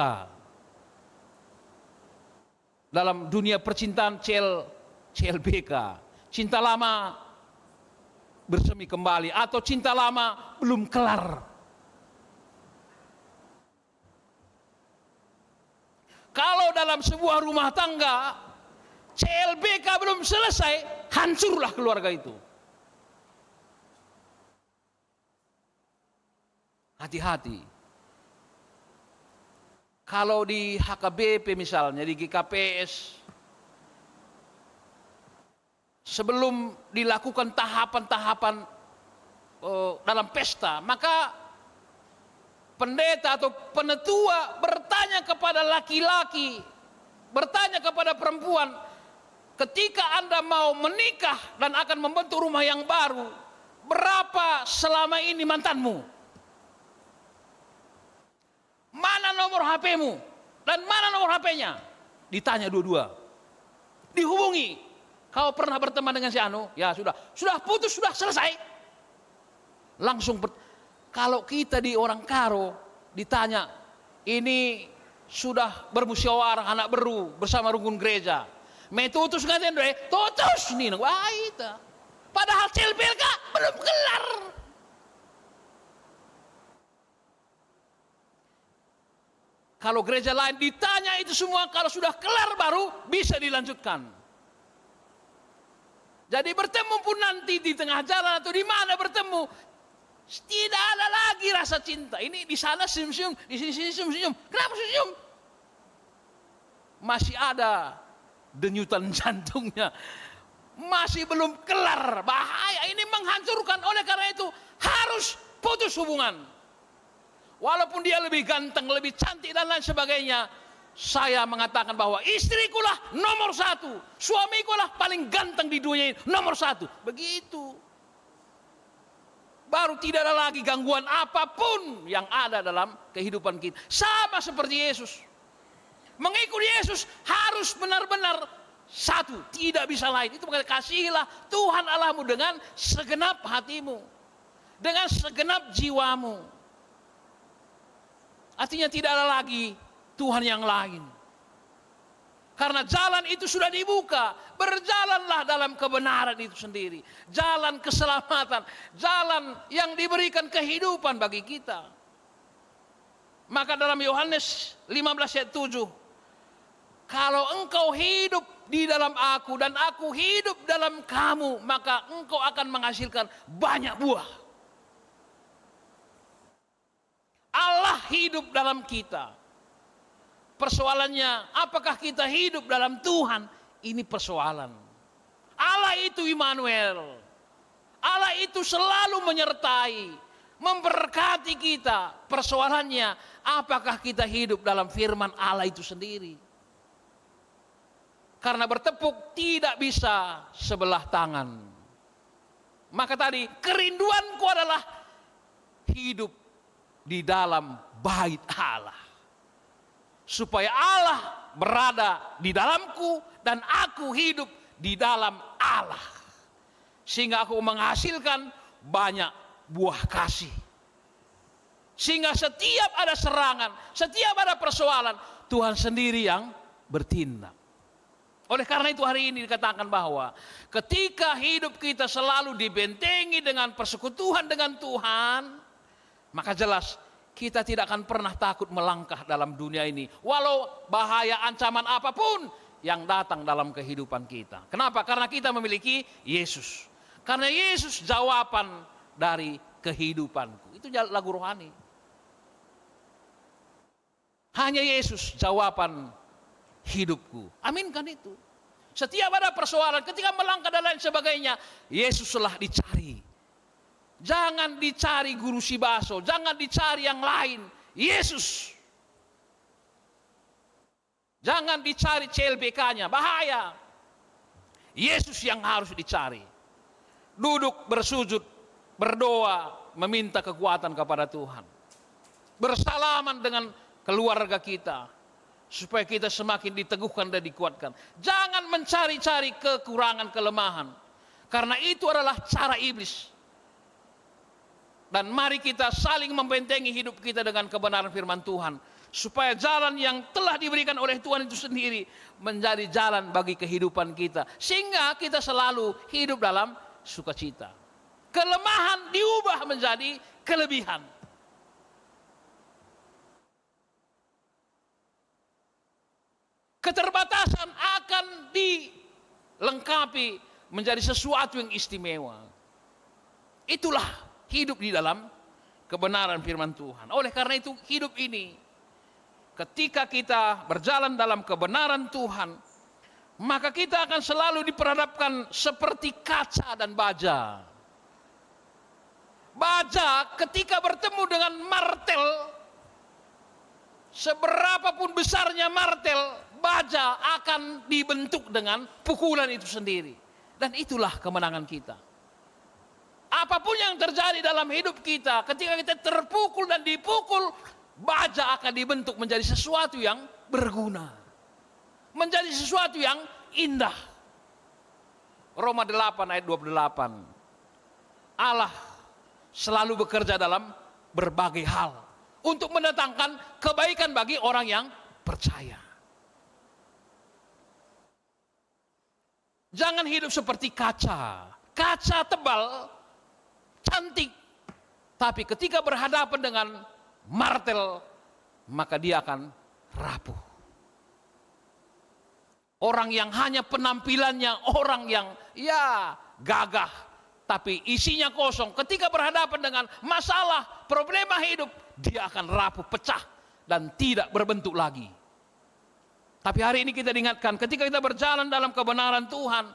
Dalam dunia percintaan CLBK. Cinta lama bersemi kembali, atau cinta lama belum kelar. Kalau dalam sebuah rumah tangga CLBK belum selesai, hancurlah keluarga itu. Hati-hati. Kalau di HKBP misalnya, di GKPS, sebelum dilakukan tahapan-tahapan dalam pesta, maka pendeta atau penetua bertanya kepada laki-laki, bertanya kepada perempuan, ketika Anda mau menikah dan akan membentuk rumah yang baru, berapa selama ini mantanmu? Mana nomor HP-mu? Dan mana nomor HP-nya? Ditanya dua-dua. Dihubungi. Kau pernah berteman dengan si Anu? Ya sudah. Sudah putus, sudah selesai. Langsung kalau kita di orang Karo ditanya, ini sudah bermusyawarah anak beru bersama rukun gereja. Metutus ngatain deh, tutus nih. Wah itu. Padahal CLBK belum kelar. Kalau gereja lain ditanya itu semua, kalau sudah kelar baru bisa dilanjutkan. Jadi bertemu pun nanti di tengah jalan atau di mana bertemu, tidak ada lagi rasa cinta. Ini di sana senyum-senyum, di sini senyum-senyum. Kenapa senyum? Masih ada denyutan jantungnya. Masih belum kelar, bahaya. Ini menghancurkan. Oleh karena itu harus putus hubungan. Walaupun dia lebih ganteng, lebih cantik dan lain sebagainya, saya mengatakan bahwa istrikulah nomor satu, suamikulah paling ganteng di dunia ini, nomor satu. Begitu. Baru tidak ada lagi gangguan apapun yang ada dalam kehidupan kita. Sama seperti Yesus. Mengikuti Yesus harus benar-benar satu, tidak bisa lain. Itu makanya kasihilah Tuhan Allahmu dengan segenap hatimu, dengan segenap jiwamu. Artinya tidak ada lagi Tuhan yang lain. Karena jalan itu sudah dibuka. Berjalanlah dalam kebenaran itu sendiri. Jalan keselamatan. Jalan yang diberikan kehidupan bagi kita. Maka dalam Yohanes 15 ayat 7. Kalau engkau hidup di dalam aku dan aku hidup dalam kamu, maka engkau akan menghasilkan banyak buah. Allah hidup dalam kita. Persoalannya, apakah kita hidup dalam Tuhan? Ini persoalan. Allah itu Immanuel. Allah itu selalu menyertai, memberkati kita. Persoalannya, apakah kita hidup dalam firman Allah itu sendiri? Karena bertepuk tidak bisa sebelah tangan. Maka tadi, kerinduanku adalah hidup di dalam bait Allah. Supaya Allah berada di dalamku dan aku hidup di dalam Allah. Sehingga aku menghasilkan banyak buah kasih. Sehingga setiap ada serangan, setiap ada persoalan, Tuhan sendiri yang bertindak. Oleh karena itu hari ini dikatakan bahwa ketika hidup kita selalu dibentengi dengan persekutuan dengan Tuhan, maka jelas kita tidak akan pernah takut melangkah dalam dunia ini. Walau bahaya ancaman apapun yang datang dalam kehidupan kita. Kenapa? Karena kita memiliki Yesus. Karena Yesus jawaban dari kehidupanku. Itu lagu rohani. Hanya Yesus jawaban hidupku. Aminkan itu. Setiap ada persoalan, ketika melangkah dan lain sebagainya, Yesuslah dicari. Jangan dicari guru si baso, jangan dicari yang lain. Yesus. Jangan dicari CLBK-nya, bahaya. Yesus yang harus dicari. duduk bersujud, berdoa, meminta kekuatan kepada Tuhan. Bersalaman dengan keluarga kita, supaya kita semakin diteguhkan dan dikuatkan. Jangan mencari-cari kekurangan, kelemahan, karena itu adalah cara iblis. Dan mari kita saling membentengi hidup kita dengan kebenaran firman Tuhan, supaya jalan yang telah diberikan oleh Tuhan itu sendiri menjadi jalan bagi kehidupan kita, sehingga kita selalu hidup dalam sukacita. Kelemahan diubah menjadi kelebihan. Keterbatasan akan dilengkapi menjadi sesuatu yang istimewa. Itulah hidup di dalam kebenaran firman Tuhan. Oleh karena itu hidup ini, ketika kita berjalan dalam kebenaran Tuhan, maka kita akan selalu diperhadapkan seperti kaca dan baja. Baja ketika bertemu dengan martel, seberapapun besarnya martel, baja akan dibentuk dengan pukulan itu sendiri. Dan itulah kemenangan kita. Apapun yang terjadi dalam hidup kita, ketika kita terpukul dan dipukul, baja akan dibentuk menjadi sesuatu yang berguna, menjadi sesuatu yang indah. Roma 8 ayat 28. Allah selalu bekerja dalam berbagai hal untuk mendatangkan kebaikan bagi orang yang percaya. Jangan hidup seperti kaca. Kaca tebal, cantik, tapi ketika berhadapan dengan martel, maka dia akan rapuh. Orang yang hanya penampilannya orang yang gagah, tapi isinya kosong, ketika berhadapan dengan masalah, problema hidup, dia akan rapuh, pecah, dan tidak berbentuk lagi. Tapi hari ini kita diingatkan, ketika kita berjalan dalam kebenaran Tuhan,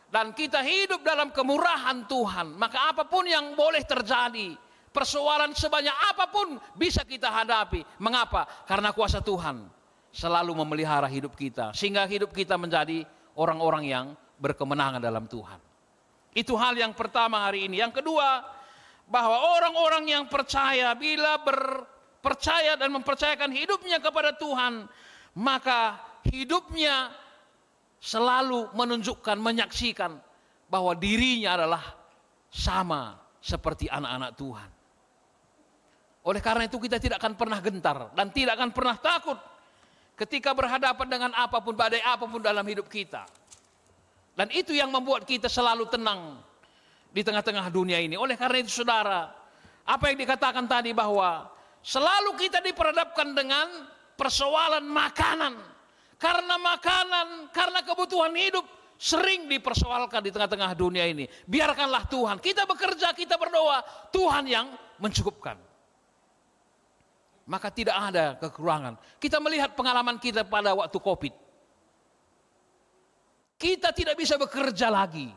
dan kita hidup dalam kemurahan Tuhan, maka apapun yang boleh terjadi, persoalan sebanyak apapun bisa kita hadapi. Mengapa? Karena kuasa Tuhan selalu memelihara hidup kita, sehingga hidup kita menjadi orang-orang yang berkemenangan dalam Tuhan. Itu hal yang pertama hari ini. Yang kedua, bahwa orang-orang yang percaya, bila percaya dan mempercayakan hidupnya kepada Tuhan, maka hidupnya selalu menunjukkan, menyaksikan bahwa dirinya adalah sama seperti anak-anak Tuhan. Oleh karena itu kita tidak akan pernah gentar dan tidak akan pernah takut ketika berhadapan dengan apapun, badai apapun dalam hidup kita. Dan itu yang membuat kita selalu tenang di tengah-tengah dunia ini. Oleh karena itu saudara, apa yang dikatakan tadi bahwa selalu kita diperhadapkan dengan persoalan makanan. Karena makanan, karena kebutuhan hidup sering dipersoalkan di tengah-tengah dunia ini. Biarkanlah Tuhan, kita bekerja, kita berdoa, Tuhan yang mencukupkan. Maka tidak ada kekurangan. Kita melihat pengalaman kita pada waktu COVID. Kita tidak bisa bekerja lagi.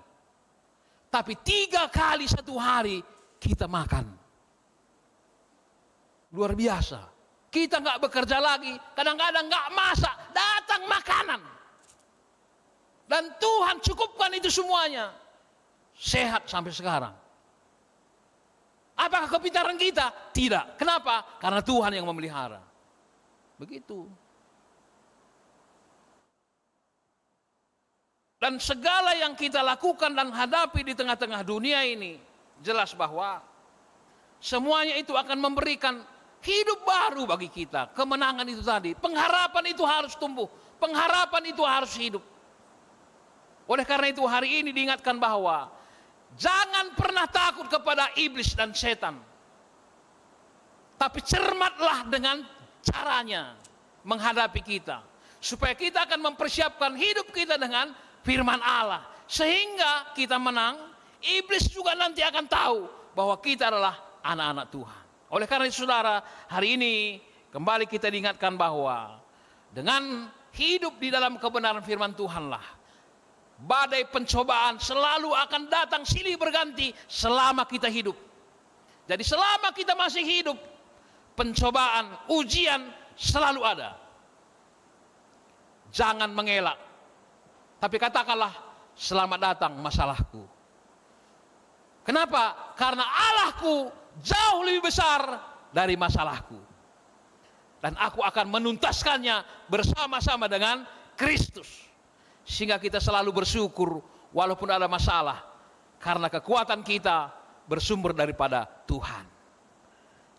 Tapi 3 kali 1 hari kita makan. Luar biasa. Kita nggak bekerja lagi, kadang-kadang nggak masak, datang makanan. Dan Tuhan cukupkan itu semuanya. Sehat sampai sekarang. Apakah kepintaran kita? Tidak. Kenapa? Karena Tuhan yang memelihara. Begitu. Dan segala yang kita lakukan dan hadapi di tengah-tengah dunia ini, jelas bahwa semuanya itu akan memberikan hidup baru bagi kita. Kemenangan itu tadi, pengharapan itu harus tumbuh, pengharapan itu harus hidup. Oleh karena itu hari ini diingatkan bahwa jangan pernah takut kepada iblis dan setan. Tapi cermatlah dengan caranya menghadapi kita, supaya kita akan mempersiapkan hidup kita dengan firman Allah, sehingga kita menang. Iblis juga nanti akan tahu bahwa kita adalah anak-anak Tuhan. Oleh karena itu saudara, hari ini kembali kita diingatkan bahwa dengan hidup di dalam kebenaran firman Tuhanlah, badai pencobaan selalu akan datang silih berganti selama kita hidup. Jadi selama kita masih hidup, pencobaan, ujian selalu ada. Jangan mengelak, tapi katakanlah, selamat datang masalahku. Kenapa? Karena Allahku jauh lebih besar dari masalahku. Dan aku akan menuntaskannya bersama-sama dengan Kristus. Sehingga kita selalu bersyukur walaupun ada masalah. Karena kekuatan kita bersumber daripada Tuhan.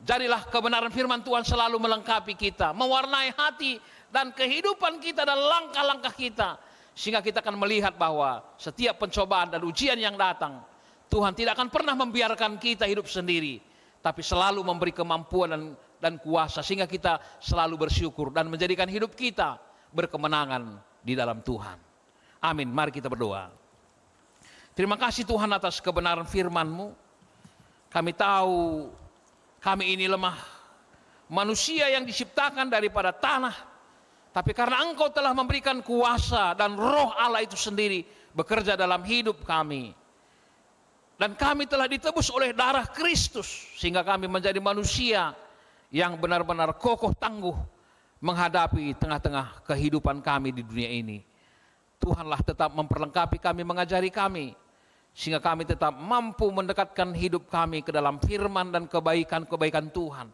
Jadilah kebenaran firman Tuhan selalu melengkapi kita, mewarnai hati dan kehidupan kita dan langkah-langkah kita. Sehingga kita akan melihat bahwa setiap pencobaan dan ujian yang datang, Tuhan tidak akan pernah membiarkan kita hidup sendiri, tapi selalu memberi kemampuan dan kuasa sehingga kita selalu bersyukur dan menjadikan hidup kita berkemenangan di dalam Tuhan. Amin. Mari kita berdoa. Terima kasih Tuhan atas kebenaran firman-Mu. Kami tahu kami ini lemah, manusia yang diciptakan daripada tanah. Tapi karena Engkau telah memberikan kuasa dan roh Allah itu sendiri bekerja dalam hidup kami. Dan kami telah ditebus oleh darah Kristus sehingga kami menjadi manusia yang benar-benar kokoh tangguh menghadapi tengah-tengah kehidupan kami di dunia ini. Tuhanlah tetap memperlengkapi kami, mengajari kami, sehingga kami tetap mampu mendekatkan hidup kami ke dalam firman dan kebaikan-kebaikan Tuhan.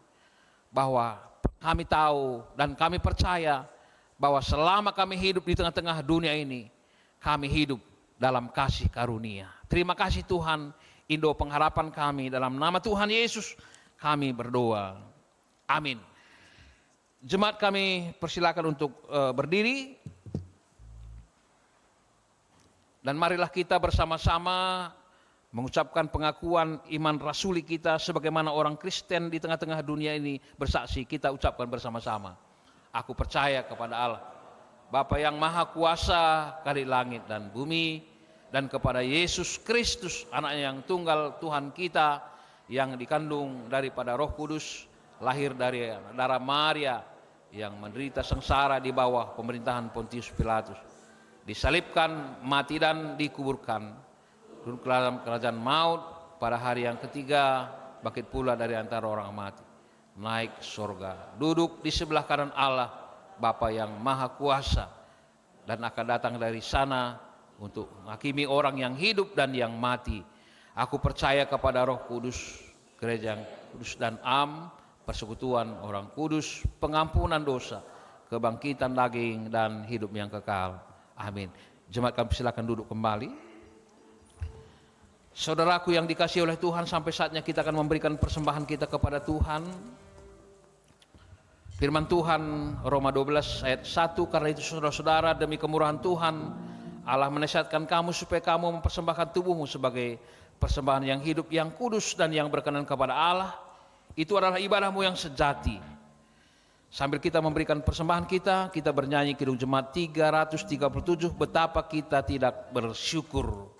Bahwa kami tahu dan kami percaya bahwa selama kami hidup di tengah-tengah dunia ini, kami hidup dalam kasih karunia. Terima kasih Tuhan, Indo pengharapan kami, dalam nama Tuhan Yesus kami berdoa. Amin. Jemaat kami persilakan untuk berdiri. Dan marilah kita bersama-sama mengucapkan pengakuan iman rasuli kita sebagaimana orang Kristen di tengah-tengah dunia ini bersaksi. Kita ucapkan bersama-sama. Aku percaya kepada Allah, Bapa yang Maha Kuasa dari langit dan bumi, dan kepada Yesus Kristus, Anak yang tunggal Tuhan kita, yang dikandung daripada Roh Kudus, lahir dari darah Maria, yang menderita sengsara di bawah pemerintahan Pontius Pilatus, disalibkan, mati dan dikuburkan, duduk dalam kerajaan maut, pada hari yang ketiga bangkit pula dari antara orang mati, naik surga, duduk di sebelah kanan Allah Bapa yang Maha Kuasa, dan akan datang dari sana untuk menghakimi orang yang hidup dan yang mati. Aku percaya kepada Roh Kudus, gereja yang kudus dan am, persekutuan orang kudus, pengampunan dosa, kebangkitan daging dan hidup yang kekal. Amin. Jemaat kami silakan duduk kembali. Saudaraku yang dikasihi oleh Tuhan, sampai saatnya kita akan memberikan persembahan kita kepada Tuhan. Firman Tuhan Roma 12 ayat 1, karena itu saudara-saudara, demi kemurahan Tuhan Allah menasihatkan kamu supaya kamu mempersembahkan tubuhmu sebagai persembahan yang hidup, yang kudus dan yang berkenan kepada Allah. Itu adalah ibadahmu yang sejati. Sambil kita memberikan persembahan kita, kita bernyanyi Kidung Jemaat 337, betapa kita tidak bersyukur.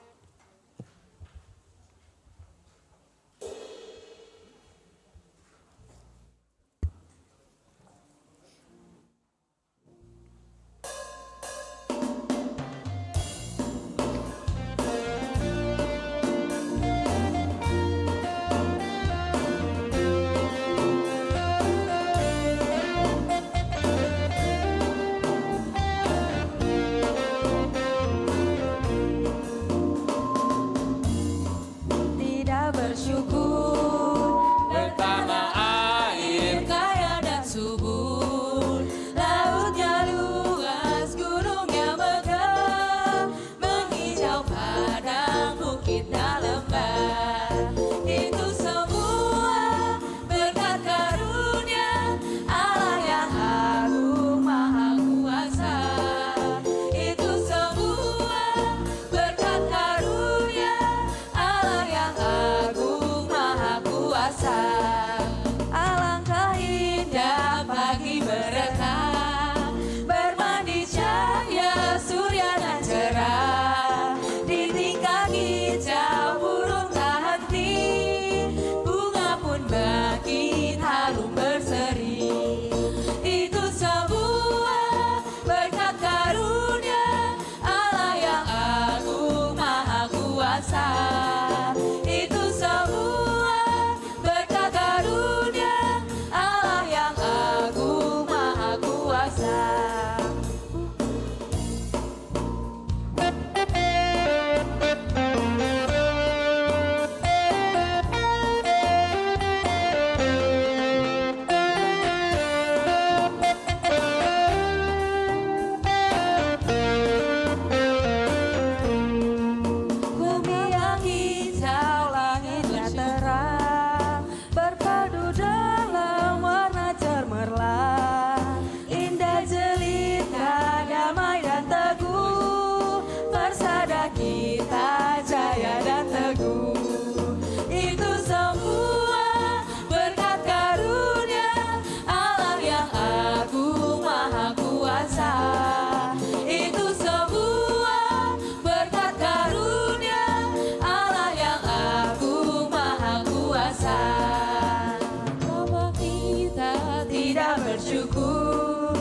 bersyukur,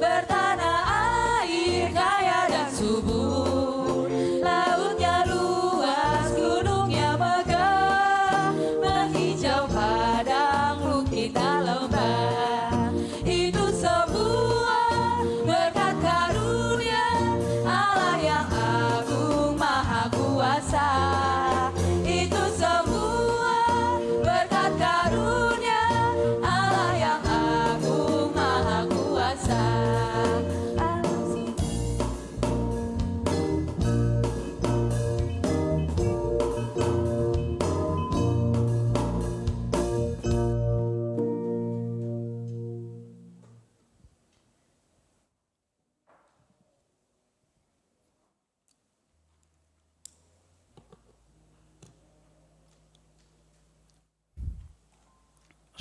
bertanah air kaya dan subur, lautnya luas, gunungnya megah, menghijau padang, bukitnya lembah. Itu semua berkat karunia Allah yang agung maha kuasa. Itu semua berkat karunia Allah yang agung maha kuasa.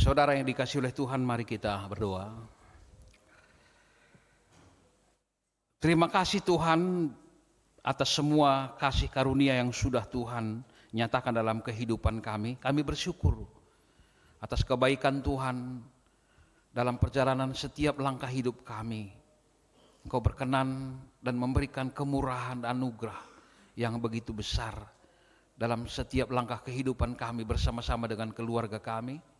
Saudara yang dikasihi oleh Tuhan, mari kita berdoa. Terima kasih Tuhan atas semua kasih karunia yang sudah Tuhan nyatakan dalam kehidupan kami. Kami bersyukur atas kebaikan Tuhan dalam perjalanan setiap langkah hidup kami. Engkau berkenan dan memberikan kemurahan dan anugerah yang begitu besar dalam setiap langkah kehidupan kami bersama-sama dengan keluarga kami.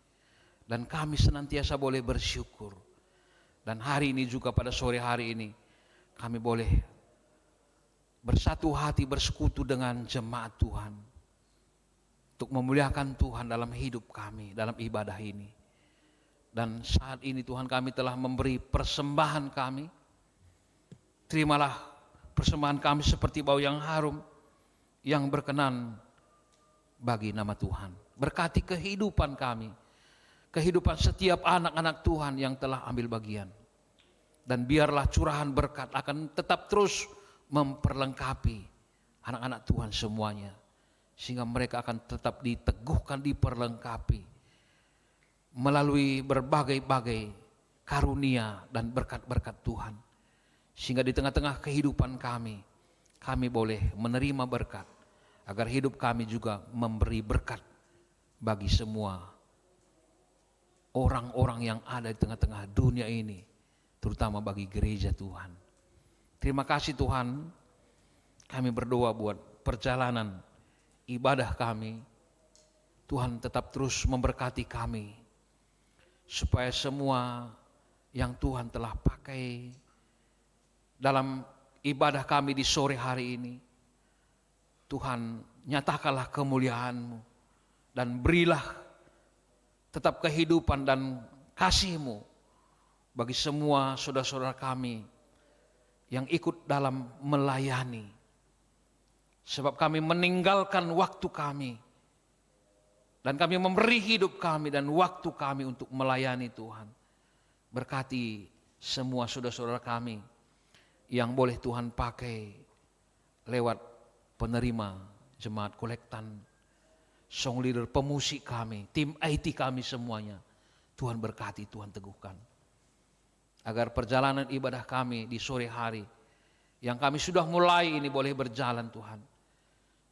Dan kami senantiasa boleh bersyukur. Dan hari ini juga pada sore hari ini kami boleh bersatu hati bersekutu dengan jemaat Tuhan untuk memuliakan Tuhan dalam hidup kami, dalam ibadah ini. Dan saat ini Tuhan, kami telah memberi persembahan kami. Terimalah persembahan kami seperti bau yang harum yang berkenan bagi nama Tuhan. Berkati kehidupan kami, kehidupan setiap anak-anak Tuhan yang telah ambil bagian. Dan biarlah curahan berkat akan tetap terus memperlengkapi anak-anak Tuhan semuanya. Sehingga mereka akan tetap diteguhkan, diperlengkapi melalui berbagai-bagai karunia dan berkat-berkat Tuhan. Sehingga di tengah-tengah kehidupan kami boleh menerima berkat. Agar hidup kami juga memberi berkat bagi semua orang-orang yang ada di tengah-tengah dunia ini, terutama bagi gereja Tuhan. Terima kasih Tuhan, kami berdoa buat perjalanan ibadah kami. Tuhan tetap terus memberkati kami, supaya semua yang Tuhan telah pakai dalam ibadah kami di sore hari ini, Tuhan nyatakanlah kemuliaan-Mu dan berilah tetap kehidupan dan kasih-Mu bagi semua saudara-saudara kami yang ikut dalam melayani. Sebab kami meninggalkan waktu kami dan kami memberi hidup kami dan waktu kami untuk melayani Tuhan. Berkati semua saudara-saudara kami yang boleh Tuhan pakai lewat penerima jemaat kolektan, song leader, pemusik kami, tim IT kami semuanya. Tuhan berkati, Tuhan teguhkan. Agar perjalanan ibadah kami di sore hari yang kami sudah mulai ini boleh berjalan Tuhan.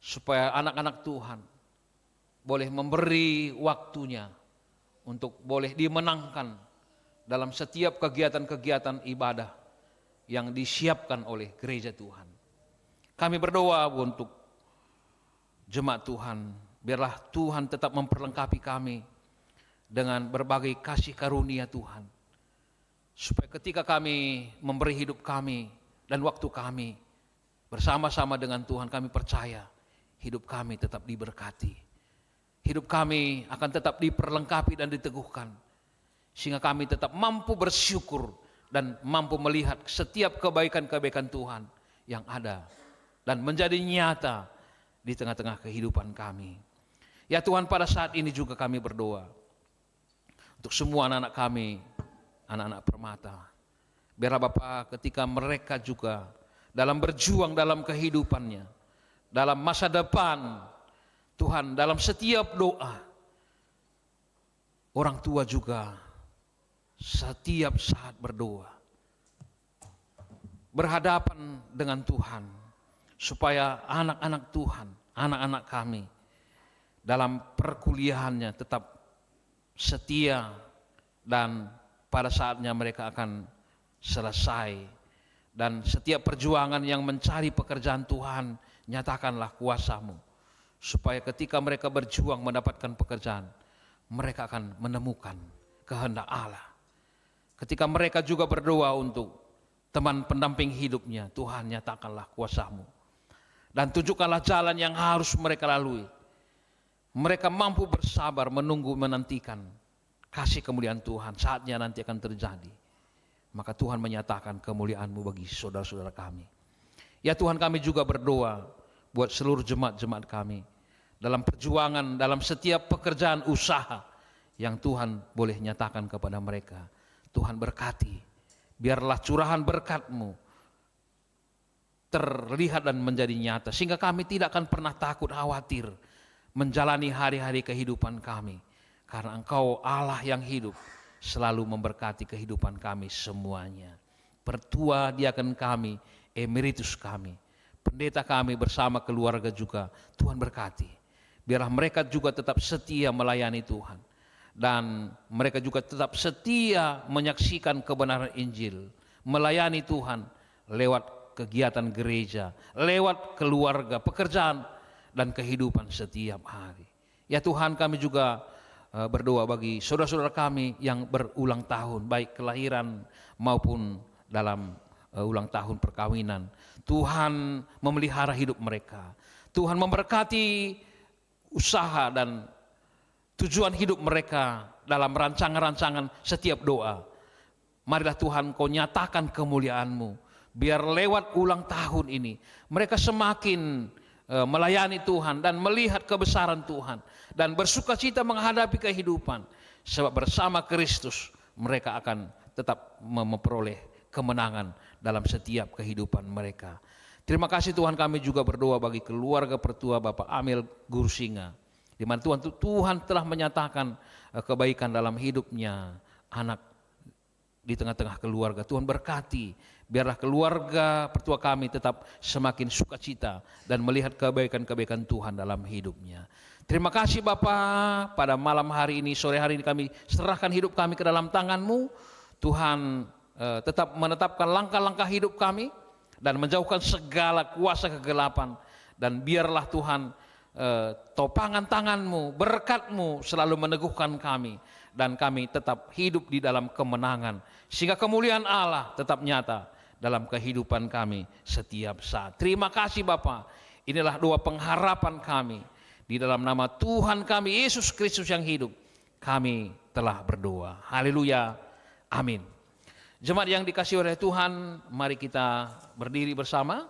Supaya anak-anak Tuhan boleh memberi waktunya untuk boleh dimenangkan dalam setiap kegiatan-kegiatan ibadah yang disiapkan oleh gereja Tuhan. Kami berdoa untuk jemaat Tuhan. Biarlah Tuhan tetap memperlengkapi kami dengan berbagai kasih karunia Tuhan. Supaya ketika kami memberi hidup kami dan waktu kami bersama-sama dengan Tuhan, kami percaya hidup kami tetap diberkati. Hidup kami akan tetap diperlengkapi dan diteguhkan. Sehingga kami tetap mampu bersyukur dan mampu melihat setiap kebaikan-kebaikan Tuhan yang ada dan menjadi nyata di tengah-tengah kehidupan kami. Ya Tuhan, pada saat ini juga kami berdoa untuk semua anak-anak kami, anak-anak permata. Biarlah Bapa, ketika mereka juga dalam berjuang dalam kehidupannya, dalam masa depan, Tuhan, dalam setiap doa, orang tua juga setiap saat berdoa, berhadapan dengan Tuhan, supaya anak-anak Tuhan, anak-anak kami, dalam perkuliahannya tetap setia dan pada saatnya mereka akan selesai. Dan setiap perjuangan yang mencari pekerjaan Tuhan, nyatakanlah kuasa-Mu, supaya ketika mereka berjuang mendapatkan pekerjaan, mereka akan menemukan kehendak Allah. Ketika mereka juga berdoa untuk teman pendamping hidupnya, Tuhan nyatakanlah kuasa-Mu. Dan tunjukkanlah jalan yang harus mereka lalui. Mereka mampu bersabar menunggu menantikan kasih kemuliaan Tuhan, saatnya nanti akan terjadi. Maka Tuhan menyatakan kemuliaan-Mu bagi saudara-saudara kami. Ya Tuhan, kami juga berdoa buat seluruh jemaat-jemaat kami dalam perjuangan, dalam setiap pekerjaan usaha yang Tuhan boleh nyatakan kepada mereka. Tuhan berkati, biarlah curahan berkat-Mu terlihat dan menjadi nyata, sehingga kami tidak akan pernah takut khawatir menjalani hari-hari kehidupan kami, karena Engkau Allah yang hidup selalu memberkati kehidupan kami semuanya. Pertua diaken kami, emeritus kami, pendeta kami bersama keluarga juga, Tuhan berkati. Biarlah mereka juga tetap setia melayani Tuhan, dan mereka juga tetap setia menyaksikan kebenaran Injil, melayani Tuhan lewat kegiatan gereja, lewat keluarga, pekerjaan, dan kehidupan setiap hari. Ya Tuhan, kami juga berdoa bagi saudara-saudara kami yang berulang tahun, baik kelahiran maupun dalam ulang tahun perkawinan. Tuhan memelihara hidup mereka. Tuhan memberkati usaha dan tujuan hidup mereka dalam rancangan-rancangan setiap doa. Marilah Tuhan, Kau nyatakan kemuliaan-Mu. Biar lewat ulang tahun ini mereka semakin melayani Tuhan dan melihat kebesaran Tuhan dan bersukacita menghadapi kehidupan, sebab bersama Kristus mereka akan tetap memperoleh kemenangan dalam setiap kehidupan mereka. Terima kasih Tuhan, kami juga berdoa bagi keluarga pertua Bapak Amil Gursinga, di mana Tuhan telah menyatakan kebaikan dalam hidupnya, anak di tengah-tengah keluarga. Tuhan berkati, biarlah keluarga pertua kami tetap semakin sukacita dan melihat kebaikan-kebaikan Tuhan dalam hidupnya. Terima kasih Bapa, pada malam hari ini, sore hari ini kami serahkan hidup kami ke dalam tangan-Mu. Tuhan tetap menetapkan langkah-langkah hidup kami dan menjauhkan segala kuasa kegelapan. Dan biarlah Tuhan topangan tangan-Mu, berkat-Mu selalu meneguhkan kami, dan kami tetap hidup di dalam kemenangan, sehingga kemuliaan Allah tetap nyata dalam kehidupan kami setiap saat. Terima kasih Bapa. Inilah doa pengharapan kami. Di dalam nama Tuhan kami Yesus Kristus yang hidup, kami telah berdoa. Haleluya. Amin. Jemaat yang dikasihi oleh Tuhan, mari kita berdiri bersama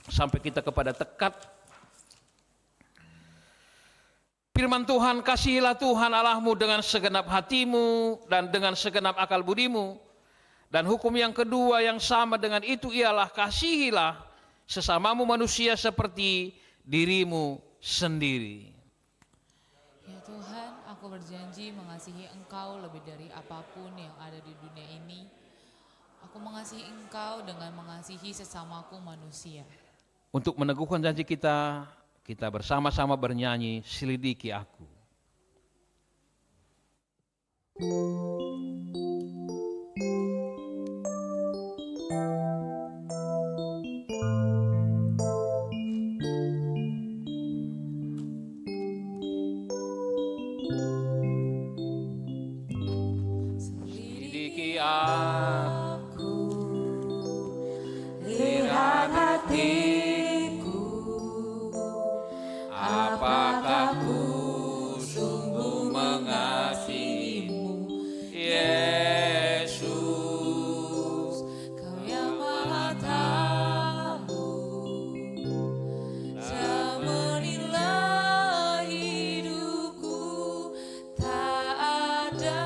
sampai kita kepada tekad. Firman Tuhan, kasihilah Tuhan Allahmu dengan segenap hatimu dan dengan segenap akal budimu. Dan hukum yang kedua yang sama dengan itu ialah kasihilah sesamamu manusia seperti dirimu sendiri. Ya Tuhan, aku berjanji mengasihi Engkau lebih dari apapun yang ada di dunia ini. Aku mengasihi Engkau dengan mengasihi sesamaku manusia. Untuk meneguhkan janji kita bersama-sama bernyanyi Selidiki Aku. Selidiki aku, lihat hatiku, apakah ku sungguh mengasihimu, Yesus, Kau yang Maha Tahu, Kau menilai hidupku, tak ada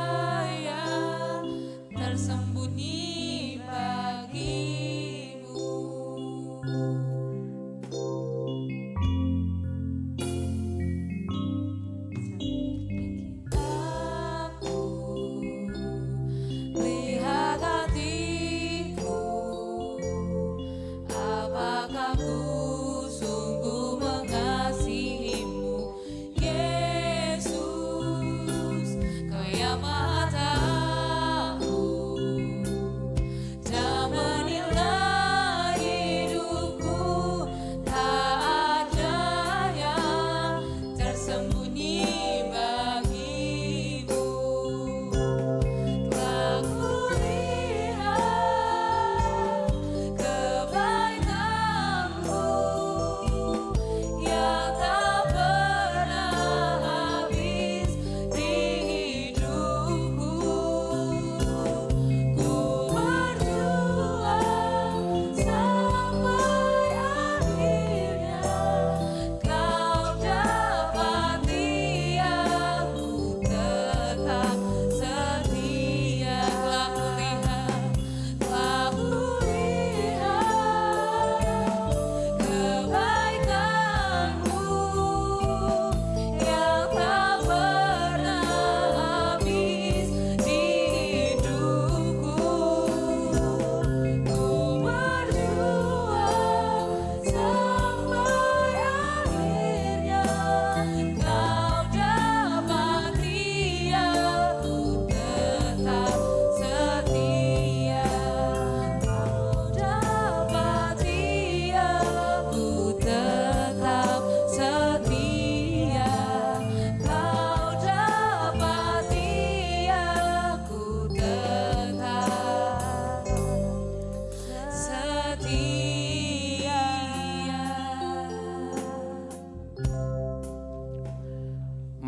yang tersembunyi bagimu. Lihat hatiku, apakah ku sungguh mengasihimu, Yesus, Kau yang Maha Tahu,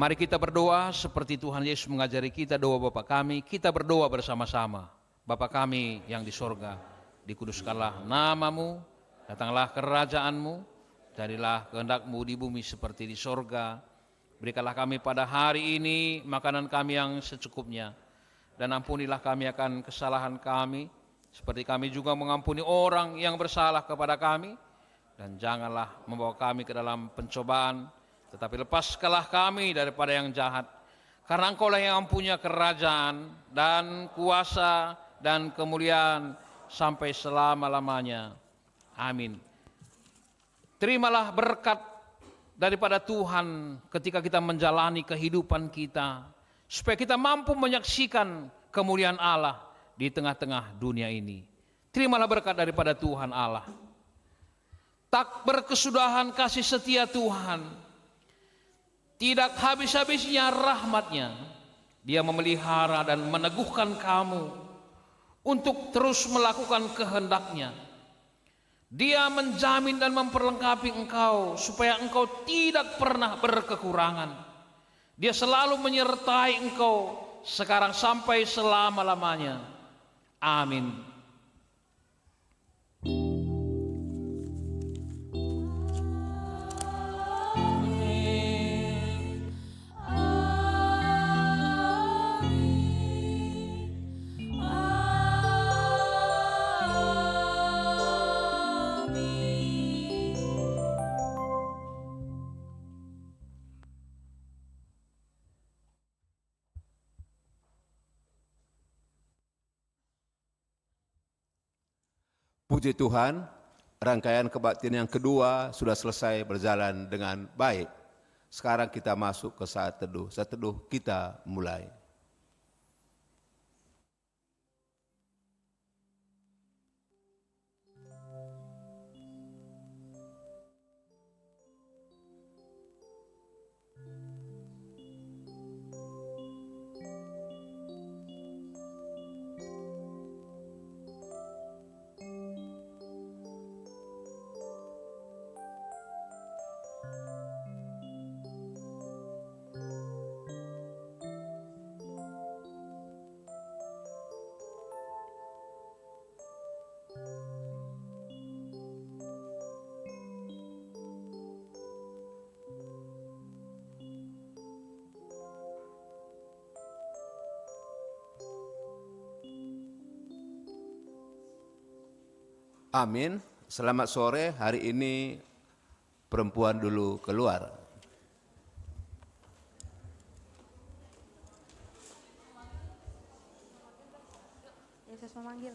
Mari kita berdoa seperti Tuhan Yesus mengajari kita doa Bapa kami. Kita berdoa bersama-sama. Bapa kami yang di sorga, dikuduskanlah namamu, datanglah kerajaanmu, jadilah kehendak-Mu di bumi seperti di sorga. Berikanlah kami pada hari ini makanan kami yang secukupnya, dan ampunilah kami akan kesalahan kami, seperti kami juga mengampuni orang yang bersalah kepada kami. Dan janganlah membawa kami ke dalam pencobaan, tetapi lepaskanlah kami daripada yang jahat. Karena Engkaulah yang mempunyai kerajaan dan kuasa dan kemuliaan sampai selama-lamanya. Amin. Terimalah berkat daripada Tuhan ketika kita menjalani kehidupan kita, supaya kita mampu menyaksikan kemuliaan Allah di tengah-tengah dunia ini. Terimalah berkat daripada Tuhan Allah. Tak berkesudahan kasih setia Tuhan, tidak habis-habisnya rahmat-Nya. Dia memelihara dan meneguhkan kamu untuk terus melakukan kehendak-Nya. Dia menjamin dan memperlengkapi engkau supaya engkau tidak pernah berkekurangan. Dia selalu menyertai engkau sekarang sampai selama-lamanya. Amin. Puji Tuhan, rangkaian kebaktian yang kedua sudah selesai berjalan dengan baik. Sekarang kita masuk ke saat teduh. Saat teduh kita mulai. Amin. Selamat sore. Hari ini perempuan dulu keluar. Yesus memanggil.